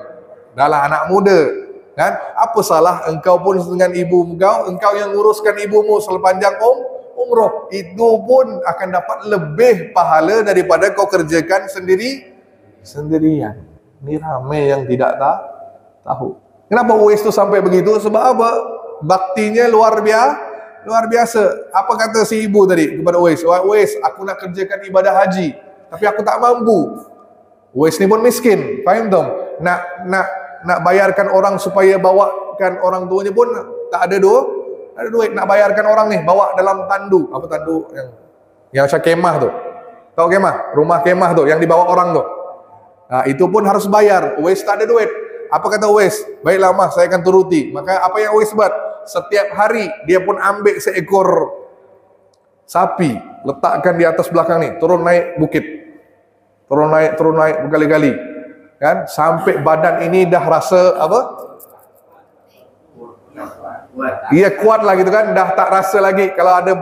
Dahlah anak muda, kan? Apa salah engkau pun dengan ibu engkau yang nguruskan ibumu sepanjang umrah. Itu pun akan dapat lebih pahala daripada kau kerjakan sendirian. Ni ramai yang tidak tahu. Kenapa Uwais tu sampai begitu? Sebab apa? Baktinya luar biasa. Apa kata si ibu tadi kepada Uwais? Uwais, aku nak kerjakan ibadah haji, tapi aku tak mampu. Uwais ni pun miskin, faham tak? Nak bayarkan orang supaya bawakan orang tuanya pun tak ada duit. Nak bayarkan orang ni bawa dalam tandu. Apa tandu yang macam kemah tu? Tahu kemah? Rumah kemah tu yang dibawa orang tu. Itu pun harus bayar. Uwais tak ada duit. Apa kata Uwais? Baiklah mah, saya akan turuti. Maka apa yang Uwais buat? Setiap hari dia pun ambil seekor sapi, letakkan di atas belakang ni, turun naik bukit. Turun naik berkali-kali. Kan? Sampai badan ini dah rasa apa? Ia kuat lah gitu kan, dah tak rasa lagi kalau ada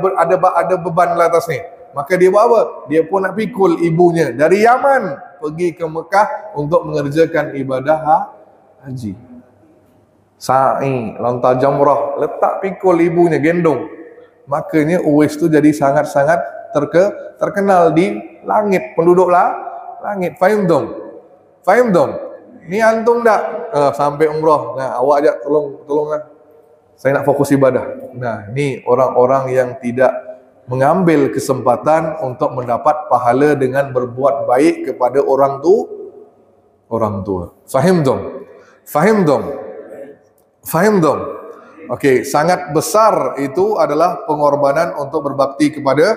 beban di atas ni. Maka dia buat apa? Dia pun nak pikul ibunya dari Yaman pergi ke Mekah untuk mengerjakan ibadah haji. Sa'i, lontar jamrah, letak pikul ibunya, gendong. Makanya Uwais tu jadi sangat-sangat terkenal di langit, penduduk langit. Faham dong? Ni antum tak sampai umrah. Nah, awak ajak tolonglah. Saya nak fokus ibadah. Nah, ni orang-orang yang tidak mengambil kesempatan untuk mendapat pahala dengan berbuat baik kepada orang tua. Faham dong? Okey, sangat besar itu adalah pengorbanan untuk berbakti kepada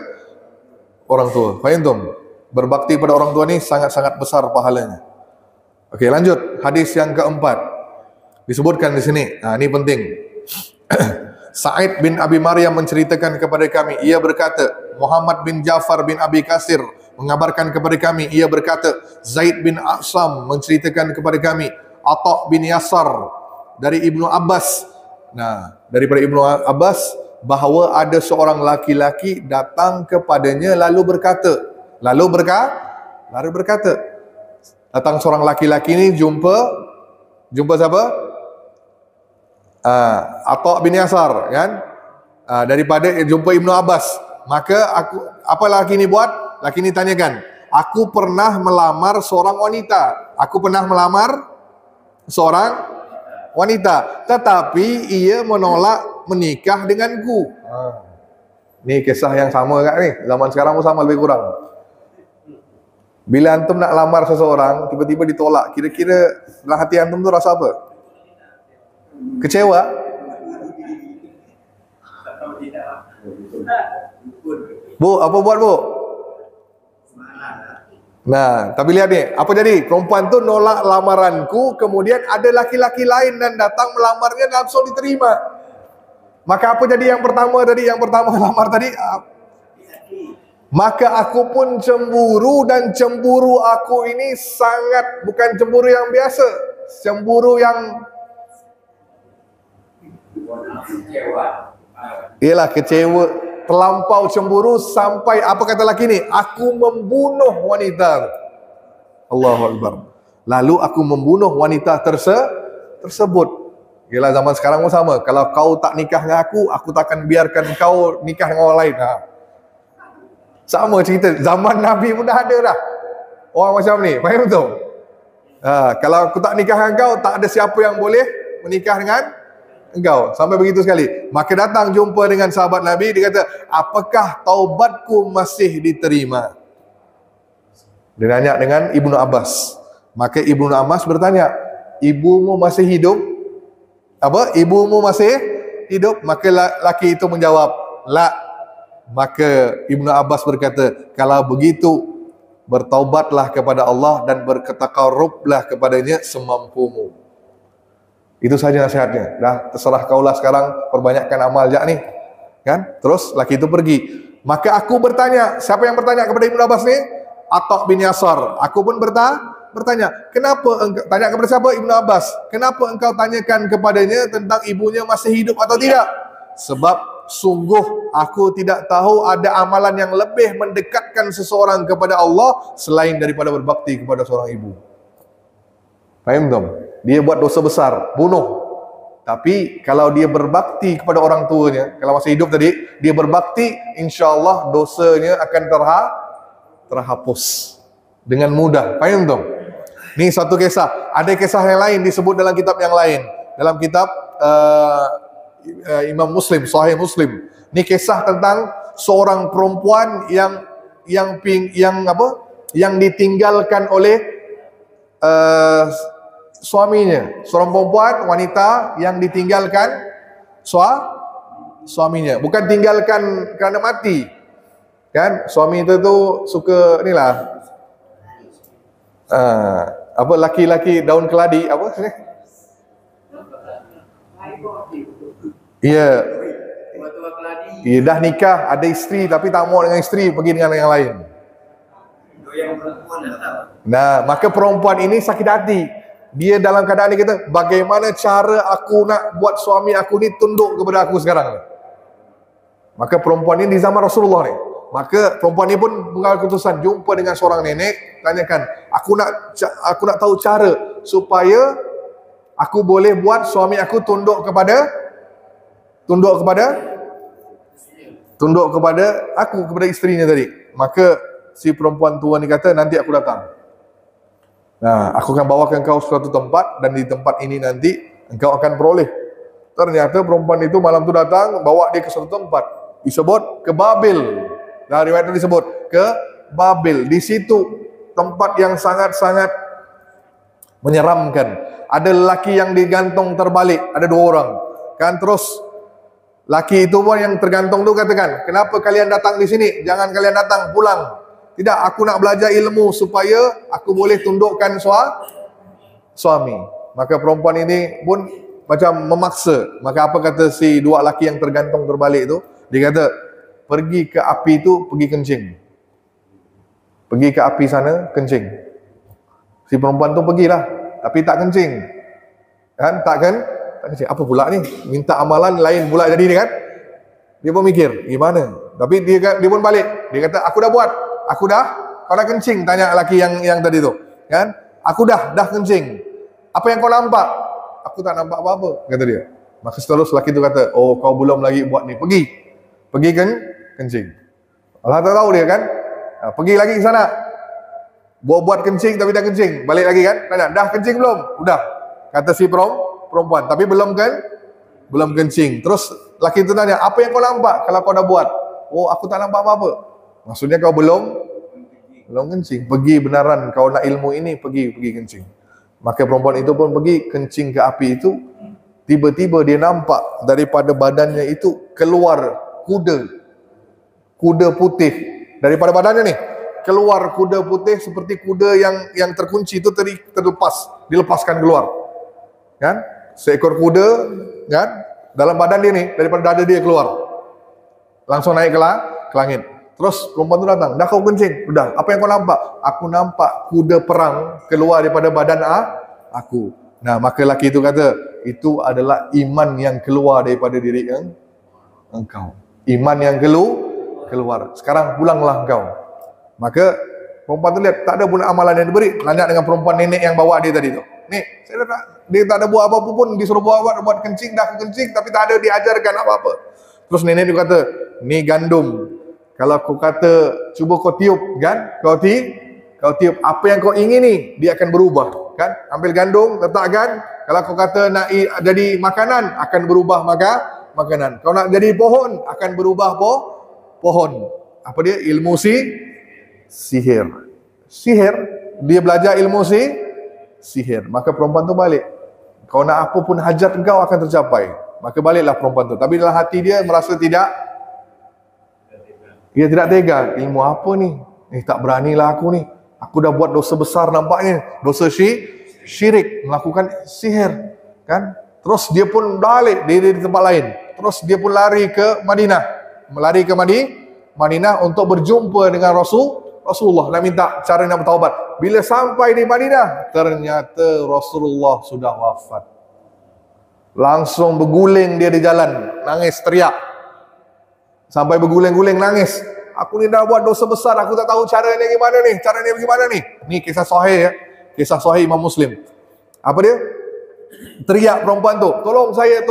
orang tua. Faham dong? Berbakti pada orang tua ni sangat-sangat besar pahalanya. Okey, lanjut. Hadis yang keempat. Disebutkan di sini. Ini penting. Sa'id bin Abi Maryam menceritakan kepada kami, ia berkata, Muhammad bin Ja'far bin Abi Kasir mengabarkan kepada kami, ia berkata, Zaid bin Aqsam menceritakan kepada kami, Atha bin Yasar dari Ibnu Abbas. Nah, daripada Ibnu Abbas bahawa ada seorang laki-laki datang kepadanya lalu berkata, datang seorang laki-laki ni jumpa siapa? Atha bin Yasar, kan? Daripada jumpa Ibnu Abbas. Maka apa laki ni buat? Laki ni tanyakan, aku pernah melamar seorang wanita, tetapi ia menolak menikah denganku. Ni kisah yang sama kan ni? Zaman sekarang pun sama lebih kurang. Bila antum nak lamar seseorang, tiba-tiba ditolak, kira-kira dalam hati antum tu rasa apa? Kecewa? Bu, apa buat bu? Nah, tapi lihat ni, apa jadi? Perempuan tu nolak lamaranku, kemudian ada laki-laki lain dan datang melamarnya, langsung diterima. Maka apa jadi yang pertama tadi? Yang pertama lamar tadi, maka aku pun cemburu, dan cemburu aku ini sangat, bukan cemburu yang biasa, cemburu yang ialah kecewa, terlampau cemburu sampai apa kata lelaki ni? Aku membunuh wanita. Allahu Akbar. Lalu aku membunuh wanita tersebut. Ialah zaman sekarang pun sama. Kalau kau tak nikah dengan aku tak akan biarkan kau nikah dengan orang lain. Sama cerita. Zaman Nabi pun dah ada dah orang macam ni. Faham betul? Kalau aku tak nikah dengan kau, tak ada siapa yang boleh menikah dengan engkau. Sampai begitu sekali. Maka datang jumpa dengan sahabat Nabi. Dia kata, apakah taubatku masih diterima? Dia tanya dengan Ibnu Abbas. Maka Ibnu Abbas bertanya, ibumu masih hidup? Apa? Ibumu masih hidup? Maka laki itu menjawab, la. Maka Ibnu Abbas berkata, kalau begitu, bertaubatlah kepada Allah dan bertaqarrublah kepadanya semampumu. Itu saja nasihatnya. Dah, terserah kaulah sekarang, perbanyakkan amal jak ni. Kan? Terus laki itu pergi. Maka aku bertanya, siapa yang bertanya kepada Ibnu Abbas ni? Atta bin Yasar. Aku pun bertanya, kenapa engkau tanya kepada siapa? Ibnu Abbas. Kenapa engkau tanyakan kepadanya tentang ibunya masih hidup atau tidak? Sebab sungguh aku tidak tahu ada amalan yang lebih mendekatkan seseorang kepada Allah selain daripada berbakti kepada seorang ibu. Faham tak? Dia buat dosa besar, bunuh. Tapi kalau dia berbakti kepada orang tuanya, kalau masih hidup tadi, dia berbakti, insya-Allah dosanya akan terhapus dengan mudah. Faham tak? Ni satu kisah. Ada kisah yang lain disebut dalam kitab yang lain. Dalam kitab Imam Muslim, Sahih Muslim. Ni kisah tentang seorang perempuan yang ditinggalkan oleh suaminya. Seorang perempuan, wanita yang ditinggalkan suaminya. Bukan tinggalkan kerana mati. Kan? Suami itu suka inilah. Laki-laki daun keladi apa sini? Ya. Dia dah nikah, ada isteri tapi tak mau dengan isteri, pergi dengan yang lain. Nah, maka perempuan ini sakit hati. Dia dalam keadaan ni kata, bagaimana cara aku nak buat suami aku ni tunduk kepada aku sekarang? Maka perempuan ini di zaman Rasulullah ni. Maka perempuan ni pun mengambil keputusan, jumpa dengan seorang nenek, tanyakan, aku nak tahu cara supaya aku boleh buat suami aku tunduk kepada aku, kepada isterinya tadi. Maka si perempuan tua ni kata, nanti aku datang. Nah, aku akan bawakan kau suatu tempat, dan di tempat ini nanti engkau akan peroleh. Ternyata perempuan itu malam tu datang, bawa dia ke suatu tempat disebut ke Babil. Nah, riwayat itu disebut ke Babil. Di situ tempat yang sangat-sangat menyeramkan. Ada lelaki yang digantung terbalik, ada 2 orang. Kan, terus laki itu pun yang tergantung tu katakan, kenapa kalian datang di sini? Jangan kalian datang, pulang. Tidak, aku nak belajar ilmu supaya aku boleh tundukkan suami. Maka perempuan ini pun macam memaksa. Maka apa kata si 2 lelaki yang tergantung terbalik tu? Dia kata, pergi ke api itu, pergi kencing. Pergi ke api sana, kencing. Si perempuan tu pergilah, tapi tak kencing. Kan? Tak kencing. Apa pula ni? Minta amalan lain pula jadi ni kan? Dia pun mikir, gimana? Tapi dia pun balik. Dia kata, aku dah buat. Kau dah kencing? Tanya lelaki yang tadi tu. Kan? Aku dah kencing. Apa yang kau nampak? Aku tak nampak apa-apa, kata dia. Maka seterus lelaki tu kata, oh, kau belum lagi buat ni. Pergi kencing. Allah tak tahu dia kan. Pergi lagi ke sana. Buat kencing tapi dah kencing. Balik lagi kan. Tanya, dah kencing belum? Udah. Kata si perempuan. Tapi belum kencing. Terus laki itu tanya, apa yang kau nampak kalau kau dah buat? Oh, aku tak nampak apa-apa. Maksudnya kau belum kencing. Pergi benaran kau nak ilmu ini, pergi kencing. Maka perempuan itu pun pergi kencing ke api itu. Tiba-tiba dia nampak daripada badannya itu keluar kuda putih daripada badannya ni. Keluar kuda putih seperti kuda yang terkunci itu dilepaskan keluar. Kan? Seekor kuda kan dalam badan dia nih, daripada dada dia keluar. Langsung naik ke langit. Terus perempuan tu datang, dah kau kencing? Udah. Apa yang kau nampak? Aku nampak kuda perang keluar daripada badan aku. Nah, maka lelaki itu kata, itu adalah iman yang keluar daripada diri engkau. Iman yang keluar. Sekarang pulanglah engkau. Maka perempuan tu lihat, tak ada pun amalan yang diberi. Tanya dengan perempuan nenek yang bawa dia tadi tu. Nek, dia tak ada buat apa-apa pun, disuruh buat kencing, dah kencing, tapi tak ada diajarkan apa-apa. Terus nenek tu kata, ni gandum. Kalau kau kata, cuba kau tiup, kan? Kau tiup, apa yang kau ingini, dia akan berubah, kan? Ambil gandum, letakkan. Kalau kau kata nak jadi makanan, akan berubah makanan. Kau nak jadi pohon, akan berubah pohon. Apa dia? Ilmu sihir. Dia belajar ilmu sihir. Maka perempuan tu balik. Kau nak apa pun hajat engkau akan tercapai. Maka baliklah perempuan tu. Tapi dalam hati dia merasa dia tidak tega. Ilmu apa ni? Tak beranilah aku ni. Aku dah buat dosa besar nampaknya. Dosa syirik, melakukan sihir, kan? Terus dia pun balik di tempat lain. Terus dia pun lari ke Madinah. Madinah untuk berjumpa dengan Rasulullah, nak minta cara nak bertaubat. Bila sampai di Madinah, ternyata Rasulullah sudah wafat. Langsung berguling dia di jalan, nangis, teriak. Sampai berguling-guling nangis. Aku ni dah buat dosa besar, aku tak tahu caranya gimana ni. Ni kisah sahih ya. Kisah sahih Imam Muslim. Apa dia? Teriak perempuan tu, tolong saya,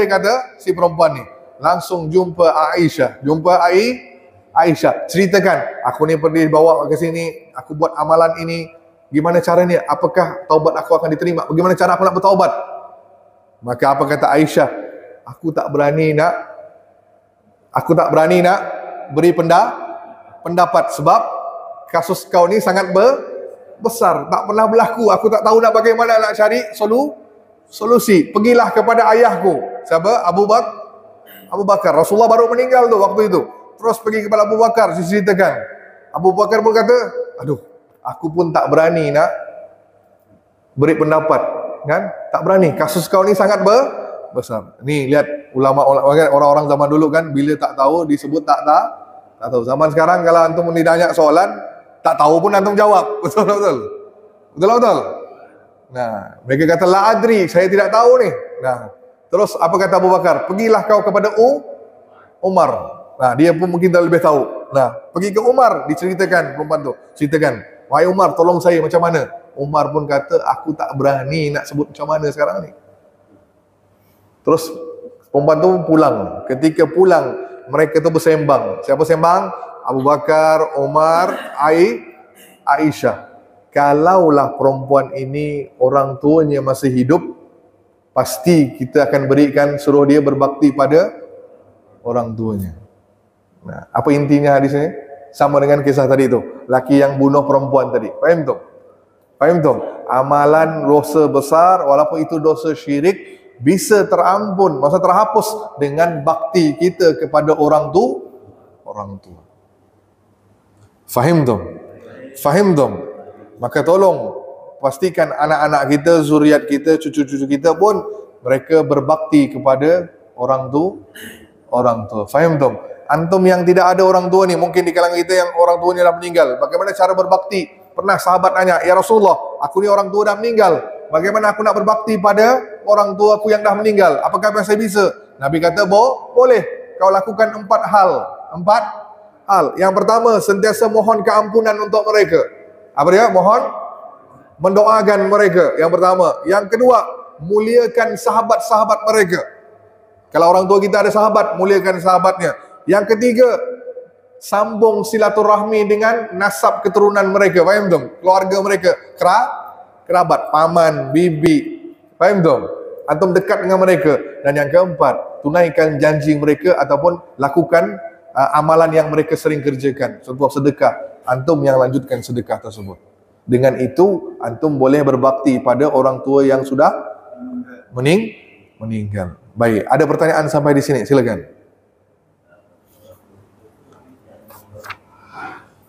kata si perempuan ni. Langsung jumpa Aisyah, ceritakan, aku ni pergi bawa ke sini, aku buat amalan ini, gimana caranya? Apakah taubat aku akan diterima? Bagaimana cara aku nak bertaubat? Maka apa kata Aisyah? Aku tak berani nak beri pendapat sebab kasus kau ni sangat besar, tak pernah berlaku. Aku tak tahu nak bagaimana nak cari solusi. Pergilah kepada ayahku. Siapa? Abu Bakar. Rasulullah baru meninggal tu waktu itu. Terus pergi kepada Abu Bakar, diceritakan. Abu Bakar pun kata, aduh, aku pun tak berani nak beri pendapat, kan? Tak berani. Kasus kau ni sangat besar. Ni lihat orang-orang zaman dulu kan, bila tak tahu disebut tak tahu. Zaman sekarang kalau antum ditanya soalan, tak tahu pun antum jawab. Betul. Nah, mereka kata la adri, saya tidak tahu ni. Nah, terus apa kata Abu Bakar? Pergilah kau kepada Umar. Nah, dia pun mungkin dah lebih tahu. Nah, pergi ke Umar, diceritakan perempuan tu. Ceritakan, wahai Umar, tolong saya macam mana? Umar pun kata, aku tak berani nak sebut macam mana sekarang ni. Terus perempuan tu pulang. Ketika pulang, mereka tu bersembang. Siapa sembang? Abu Bakar, Umar, Aisyah. Kalaulah perempuan ini orang tuanya masih hidup, pasti kita akan suruh dia berbakti pada orang tuanya. Nah, apa intinya hadis ini? Sama dengan kisah tadi itu, laki yang bunuh perempuan tadi. Faham tu? Amalan dosa besar, walaupun itu dosa syirik, bisa terampun, maksud terhapus dengan bakti kita kepada orang tua. Faham tu? Maka tolong pastikan anak-anak kita, zuriat kita, cucu-cucu kita pun mereka berbakti kepada orang tua. Faham tu? Antum yang tidak ada orang tua ni, mungkin di kalangan kita yang orang tuanya dah meninggal, bagaimana cara berbakti? Pernah sahabat tanya, ya Rasulullah, aku ni orang tua dah meninggal, bagaimana aku nak berbakti pada orang tua aku yang dah meninggal? Apakah saya bisa? Nabi kata, boleh. Kau lakukan 4 hal. Yang pertama, sentiasa mohon keampunan untuk mereka. Apa dia? Mohon mendoakan mereka. Yang pertama. Yang kedua, muliakan sahabat-sahabat mereka. Kalau orang tua kita ada sahabat, muliakan sahabatnya. Yang ketiga, sambung silaturahmi dengan nasab keturunan mereka. Faham tu? Keluarga mereka, kerabat, paman, bibi. Faham tu? Antum dekat dengan mereka. Dan yang keempat, tunaikan janji mereka ataupun lakukan amalan yang mereka sering kerjakan. Sebuah sedekah. Antum yang lanjutkan sedekah tersebut. Dengan itu, antum boleh berbakti pada orang tua yang sudah meninggal. Baik, ada pertanyaan sampai di sini? Silakan.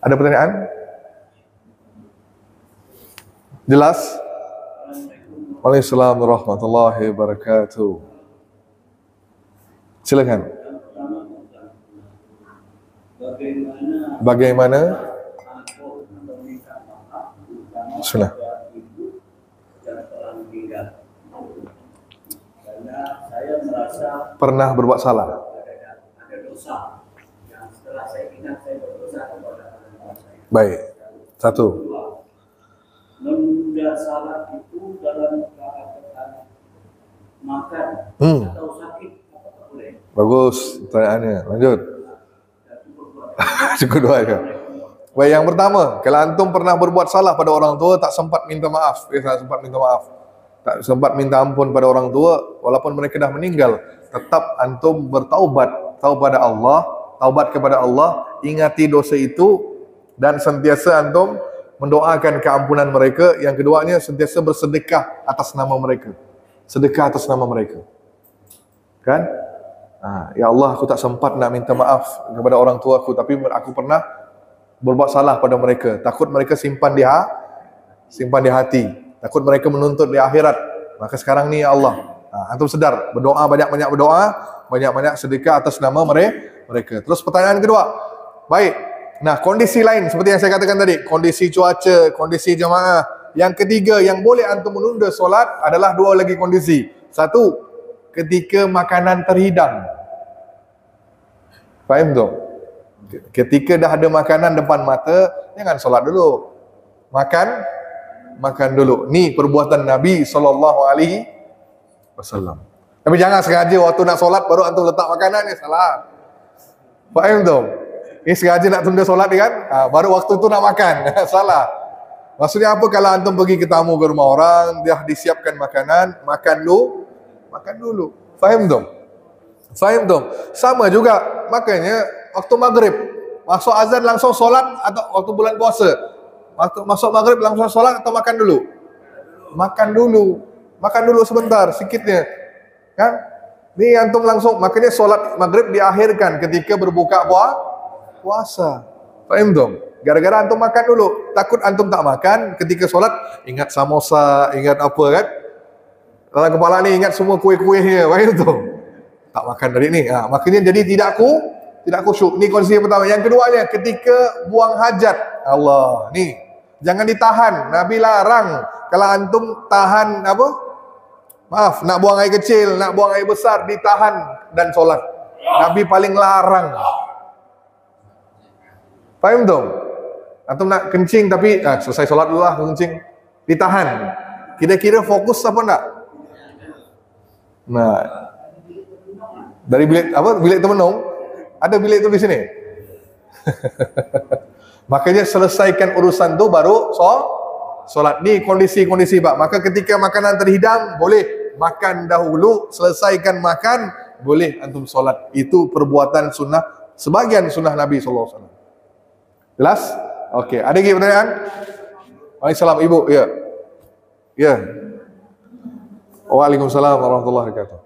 Ada pertanyaan? Jelas? Waalaikumsalam warahmatullahi wabarakatuh. Silakan. Bagaimana? Bismillah. Pernah berbuat salah. Baik. Satu. Menunda salat itu dalam keadaan makan atau sakit, apakah boleh? Bagus pertanyaannya. Lanjut. Cukup dua ya. Baik, yang pertama, kalau antum pernah berbuat salah pada orang tua, tak sempat minta maaf, tak sempat minta ampun pada orang tua, walaupun mereka dah meninggal, tetap antum bertaubat, taubat kepada Allah, ingati dosa itu, dan sentiasa antum mendoakan keampunan mereka. Yang keduanya, sentiasa bersedekah atas nama mereka, sedekah atas nama mereka, kan? Ya Allah, aku tak sempat nak minta maaf kepada orang tua aku, tapi aku pernah berbuat salah pada mereka. Takut mereka simpan di hati, takut mereka menuntut di akhirat. Maka sekarang ni ya Allah, antum sedar, berdoa, banyak-banyak berdoa, banyak-banyak sedekah atas nama mereka. Terus pertanyaan kedua. Baik. Nah, kondisi lain seperti yang saya katakan tadi, kondisi cuaca, kondisi jemaah. Yang ketiga yang boleh antum menunda solat adalah dua lagi kondisi. Satu, ketika makanan terhidang. Faham tu? Ketika dah ada makanan depan mata, jangan solat dulu. Makan dulu. Ni perbuatan Nabi SAW. Tapi jangan sengaja waktu nak solat baru antum letak makanan, ni salah. Faham tu? Ni sengaja nak tunda solat kan? Baru waktu tu nak makan. Salah. Maksudnya apa? Kalau antum pergi ke tamu ke rumah orang, dah disiapkan makanan, makan dulu. Faham tu? Sama juga, makanya waktu maghrib, masuk azan langsung solat, atau waktu bulan puasa, waktu masuk maghrib langsung solat atau makan dulu? Makan dulu sebentar, sikitnya, kan? Ni antum langsung, makanya solat maghrib diakhirkan ketika berbuka puasa. Faham tu? Gara-gara antum makan dulu, takut antum tak makan ketika solat, ingat samosa, ingat apa kan? Dalam kepala ni ingat semua kuih-kuihnya, faham tu? Tak makan dari ni, makanya jadi tidak khusyuk. Ni kondisi yang pertama. Yang keduanya, ketika buang hajat. Allah, ni jangan ditahan. Nabi larang kalau antum tahan apa? Maaf, nak buang air kecil, nak buang air besar, ditahan dan solat. Nabi paling larang. Faham tu? Antum nak kencing tapi selesai solat dulu lah kencing, ditahan. Kira-kira fokus apa enggak? Nah, dari bilik termenung, ada bilik tu di sini. Makanya selesaikan urusan tu baru solat. Ni kondisi-kondisi Pak. Maka ketika makanan terhidang, boleh makan dahulu, selesaikan makan, boleh antum solat. Itu perbuatan sunnah, sebagian sunnah Nabi SAW. Jelas? Okey, ada lagi pertanyaan? Waalaikumsalam, Ibu. Ya. Waalaikumsalam warahmatullahi wabarakatuh.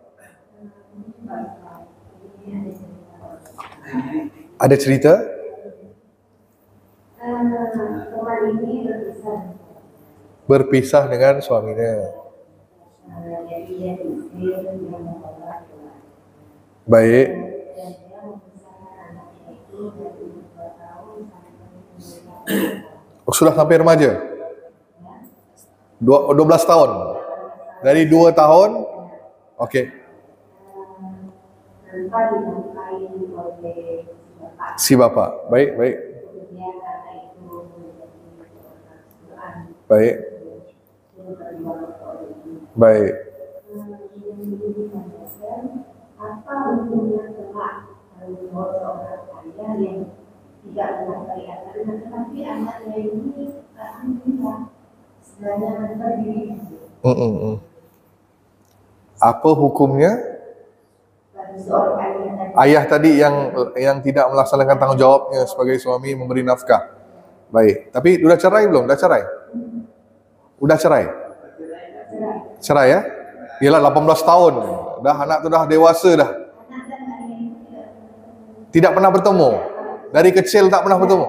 Ada cerita? Berpisah dengan suaminya. Baik. Sudah sampai remaja? 12 tahun. Dari 2 tahun. Okey. Si bapa. Baik. Apa hukumnya kelak kalau seorang ayah yang tidak mengetahui anak, tetapi anaknya ini alhamdulillah sebenarnya berdiri. Apa hukumnya? Ayah tadi yang tidak melaksanakan tanggungjawabnya sebagai suami memberi nafkah. Baik. Tapi sudah cerai belum? Udah cerai? Cerai ya? Yalah 18 tahun. Dah anak tu dah dewasa dah. Tidak pernah bertemu. Dari kecil tak pernah bertemu.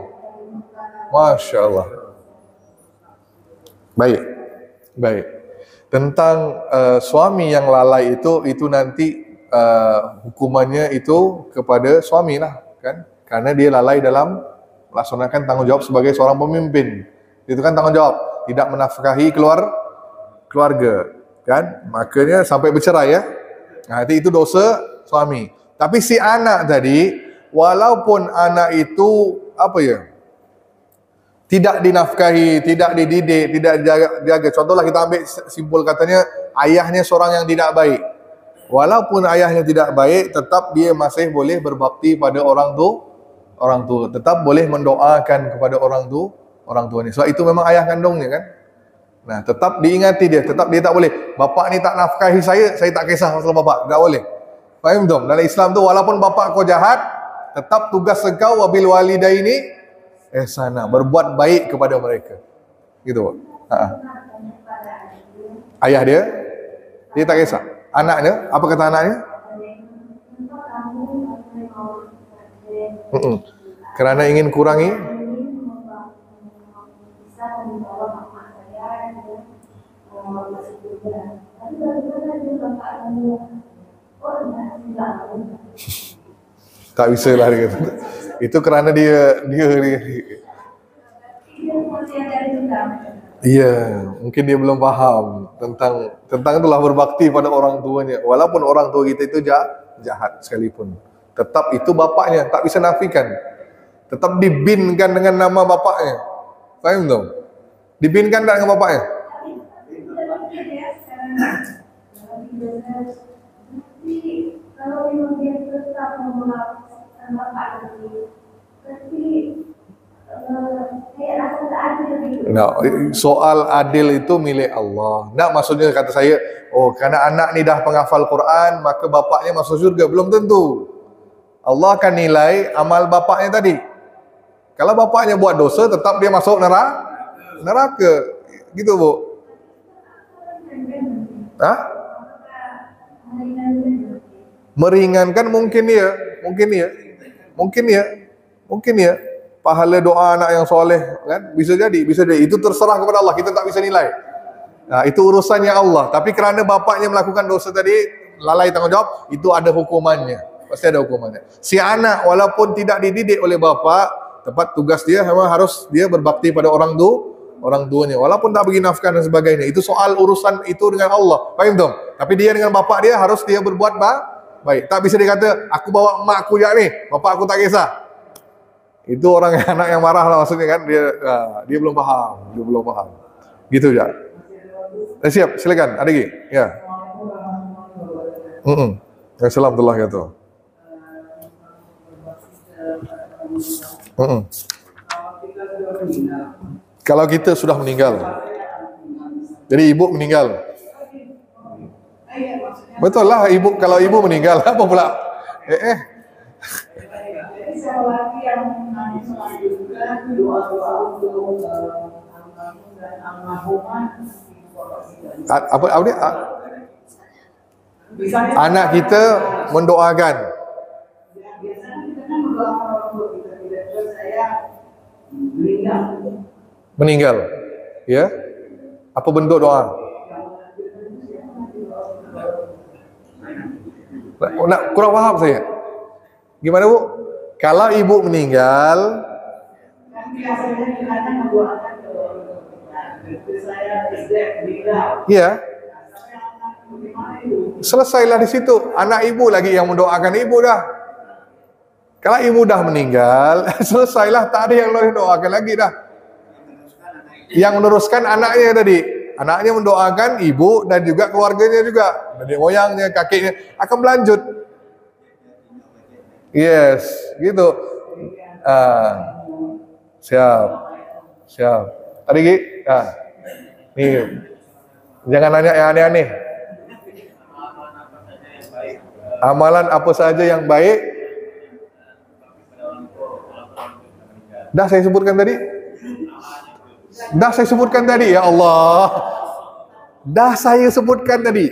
Masya Allah. Baik. Tentang suami yang lalai itu nanti hukumannya itu kepada suami lah, kan? Karena dia lalai dalam melaksanakan tanggung jawab sebagai seorang pemimpin. Itu kan tanggung jawab, tidak menafkahi keluarga, kan? Makanya sampai bercerai ya. Nah, itu dosa suami. Tapi si anak tadi, walaupun anak itu apa ya? Tidak dinafkahi, tidak dididik, tidak dijaga. Contohlah kita ambil simpul katanya ayahnya seorang yang tidak baik. Walaupun ayahnya tidak baik, tetap dia masih boleh berbakti pada orang tua. Tetap boleh mendoakan kepada orang tuanya. Sebab itu memang ayah kandungnya kan. Nah, tetap diingati dia, tetap dia tak boleh. Bapak ni tak nafkahi saya tak kisah pasal bapak. Tak boleh. Faham tak? Dalam Islam tu walaupun bapak kau jahat, tetap tugas engkau wabil walidaini ihsana, berbuat baik kepada mereka. Gitu. Ayah dia tak kisah. Anaknya, apa kata anaknya? Kerana ingin kurangi tak bisa lah dia kata. Itu kerana dia iya, mungkin dia belum faham tentang itulah berbakti pada orang tuanya. Walaupun orang tua kita itu jahat sekalipun, tetap itu bapaknya, tak bisa nafikan. Tetap dibinkan dengan nama bapaknya. Faham tak? Dibinkan tak dengan bapaknya? Kalau memang dia tetap melakukan bapak itu, berarti saya rasa tak adil. Nah, soal adil itu milik Allah. Nah, maksudnya kata saya, oh karena anak ni dah penghafal Quran, maka bapaknya masuk surga. Belum tentu. Allah akan nilai amal bapaknya tadi. Kalau bapaknya buat dosa, tetap dia masuk neraka. Gitu, Bu. Hah? Meringankan mungkin ya. Pahala doa anak yang soleh, kan? Bisa jadi. Itu terserah kepada Allah, kita tak bisa nilai. Nah, itu urusannya Allah. Tapi kerana bapaknya melakukan dosa tadi, lalai tanggung jawab, itu ada hukumannya. Pasti ada hukumannya. Si anak walaupun tidak dididik oleh bapa, tepat tugas dia memang harus dia berbakti pada orang tuanya. Walaupun tak bagi nafkah dan sebagainya. Itu soal urusan itu dengan Allah. Faham tak? Tapi dia dengan bapak dia harus dia berbuat baik. Tak bisa dikata, aku bawa mak aku je ni, bapak aku tak kisah. Itu orang anak yang marah lah maksudnya kan. Dia belum faham. Gitu je. Siap, silakan. Ada lagi? Ya. Assalamualaikum warahmatullahi wabarakatuh. Kalau kita sudah meninggal, jadi ibu meninggal. Betul lah, kalau ibu meninggal apa pula? Apa dia? Anak kita mendoakan. Meninggal. Ya? Apa bentuk doa? Kurang paham saya. Gimana, Bu? Kalau ibu meninggal, ya, selesailah di situ. Anak ibu lagi yang mendoakan ibu dah. Kalau ibu dah meninggal, selesailah, tak ada yang boleh doakan lagi dah. Yang meneruskan anaknya tadi. Anaknya mendoakan ibu dan juga keluarganya juga. Nenek moyangnya, kakeknya akan berlanjut. Yes, gitu. Siap. Tadi nih, jangan nanya yang aneh-aneh. Amalan apa saja yang baik? Dah saya sebutkan tadi. Ya Allah. Dah saya sebutkan tadi.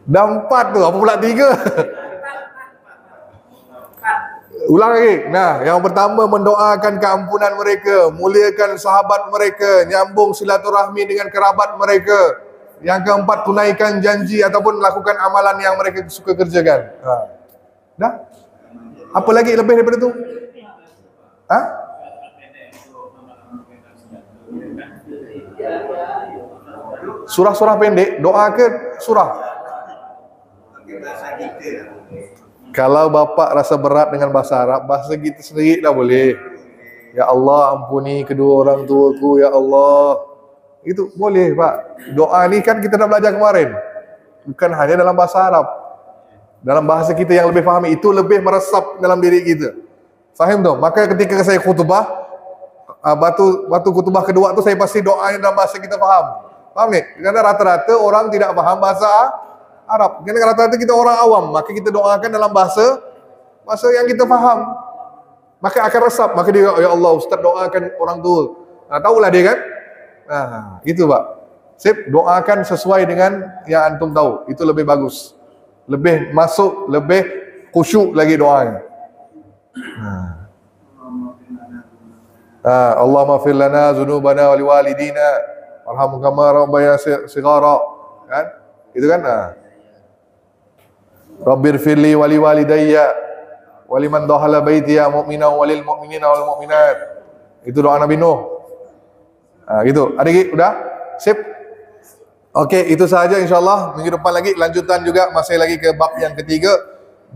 Dah 4 tu, apa pula 3? Ulang lagi. Nah, yang pertama mendoakan keampunan mereka, muliakan sahabat mereka, nyambung silaturahmi dengan kerabat mereka. Yang keempat, tunaikan janji ataupun lakukan amalan yang mereka suka kerjakan. Dah? Apa lagi lebih daripada tu? Surah-surah pendek, doa ke surah? Kalau bapak rasa berat dengan bahasa Arab, bahasa kita sendiri dah boleh. Ya Allah, ampuni kedua orang tuaku, ya Allah. Itu boleh, Pak. Doa ni kan kita dah belajar kemarin. Bukan hanya dalam bahasa Arab. Dalam bahasa kita yang lebih fahami, itu lebih meresap dalam diri kita. Faham tu? Maka ketika saya khutbah, batu khutbah kedua tu saya pasti doanya dalam bahasa kita faham. Faham ni? Kerana rata-rata orang tidak faham bahasa Arab. Kerana rata-rata kita orang awam, maka kita doakan dalam bahasa yang kita faham. Maka akan resap. Maka dia, ya Allah, Ustaz doakan orang tua. Tahulah dia kan? Itu Pak. Sip, doakan sesuai dengan yang antum tahu. Itu lebih bagus. Lebih masuk, lebih khusyuk lagi doanya. Allahumma fir lana dzunubana wa liwalidina warhamhum kama rabbayana shighara. Kan? Itu kan? Rabbir firli wa liwalidayya wa liman dakhala baitiya mu'minan wa lil mu'minina wal mu'minat. Itu doa Nabi Nuh. Gitu. Ada lagi? Udah? Sip. Okey, itu sahaja insya-Allah. Minggu depan lagi lanjutan juga masih lagi ke bab yang ketiga,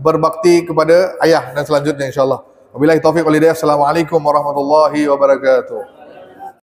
berbakti kepada ayah dan selanjutnya insya-Allah. Wabillahi taufiq wal hidayah. Assalamualaikum warahmatullahi wabarakatuh.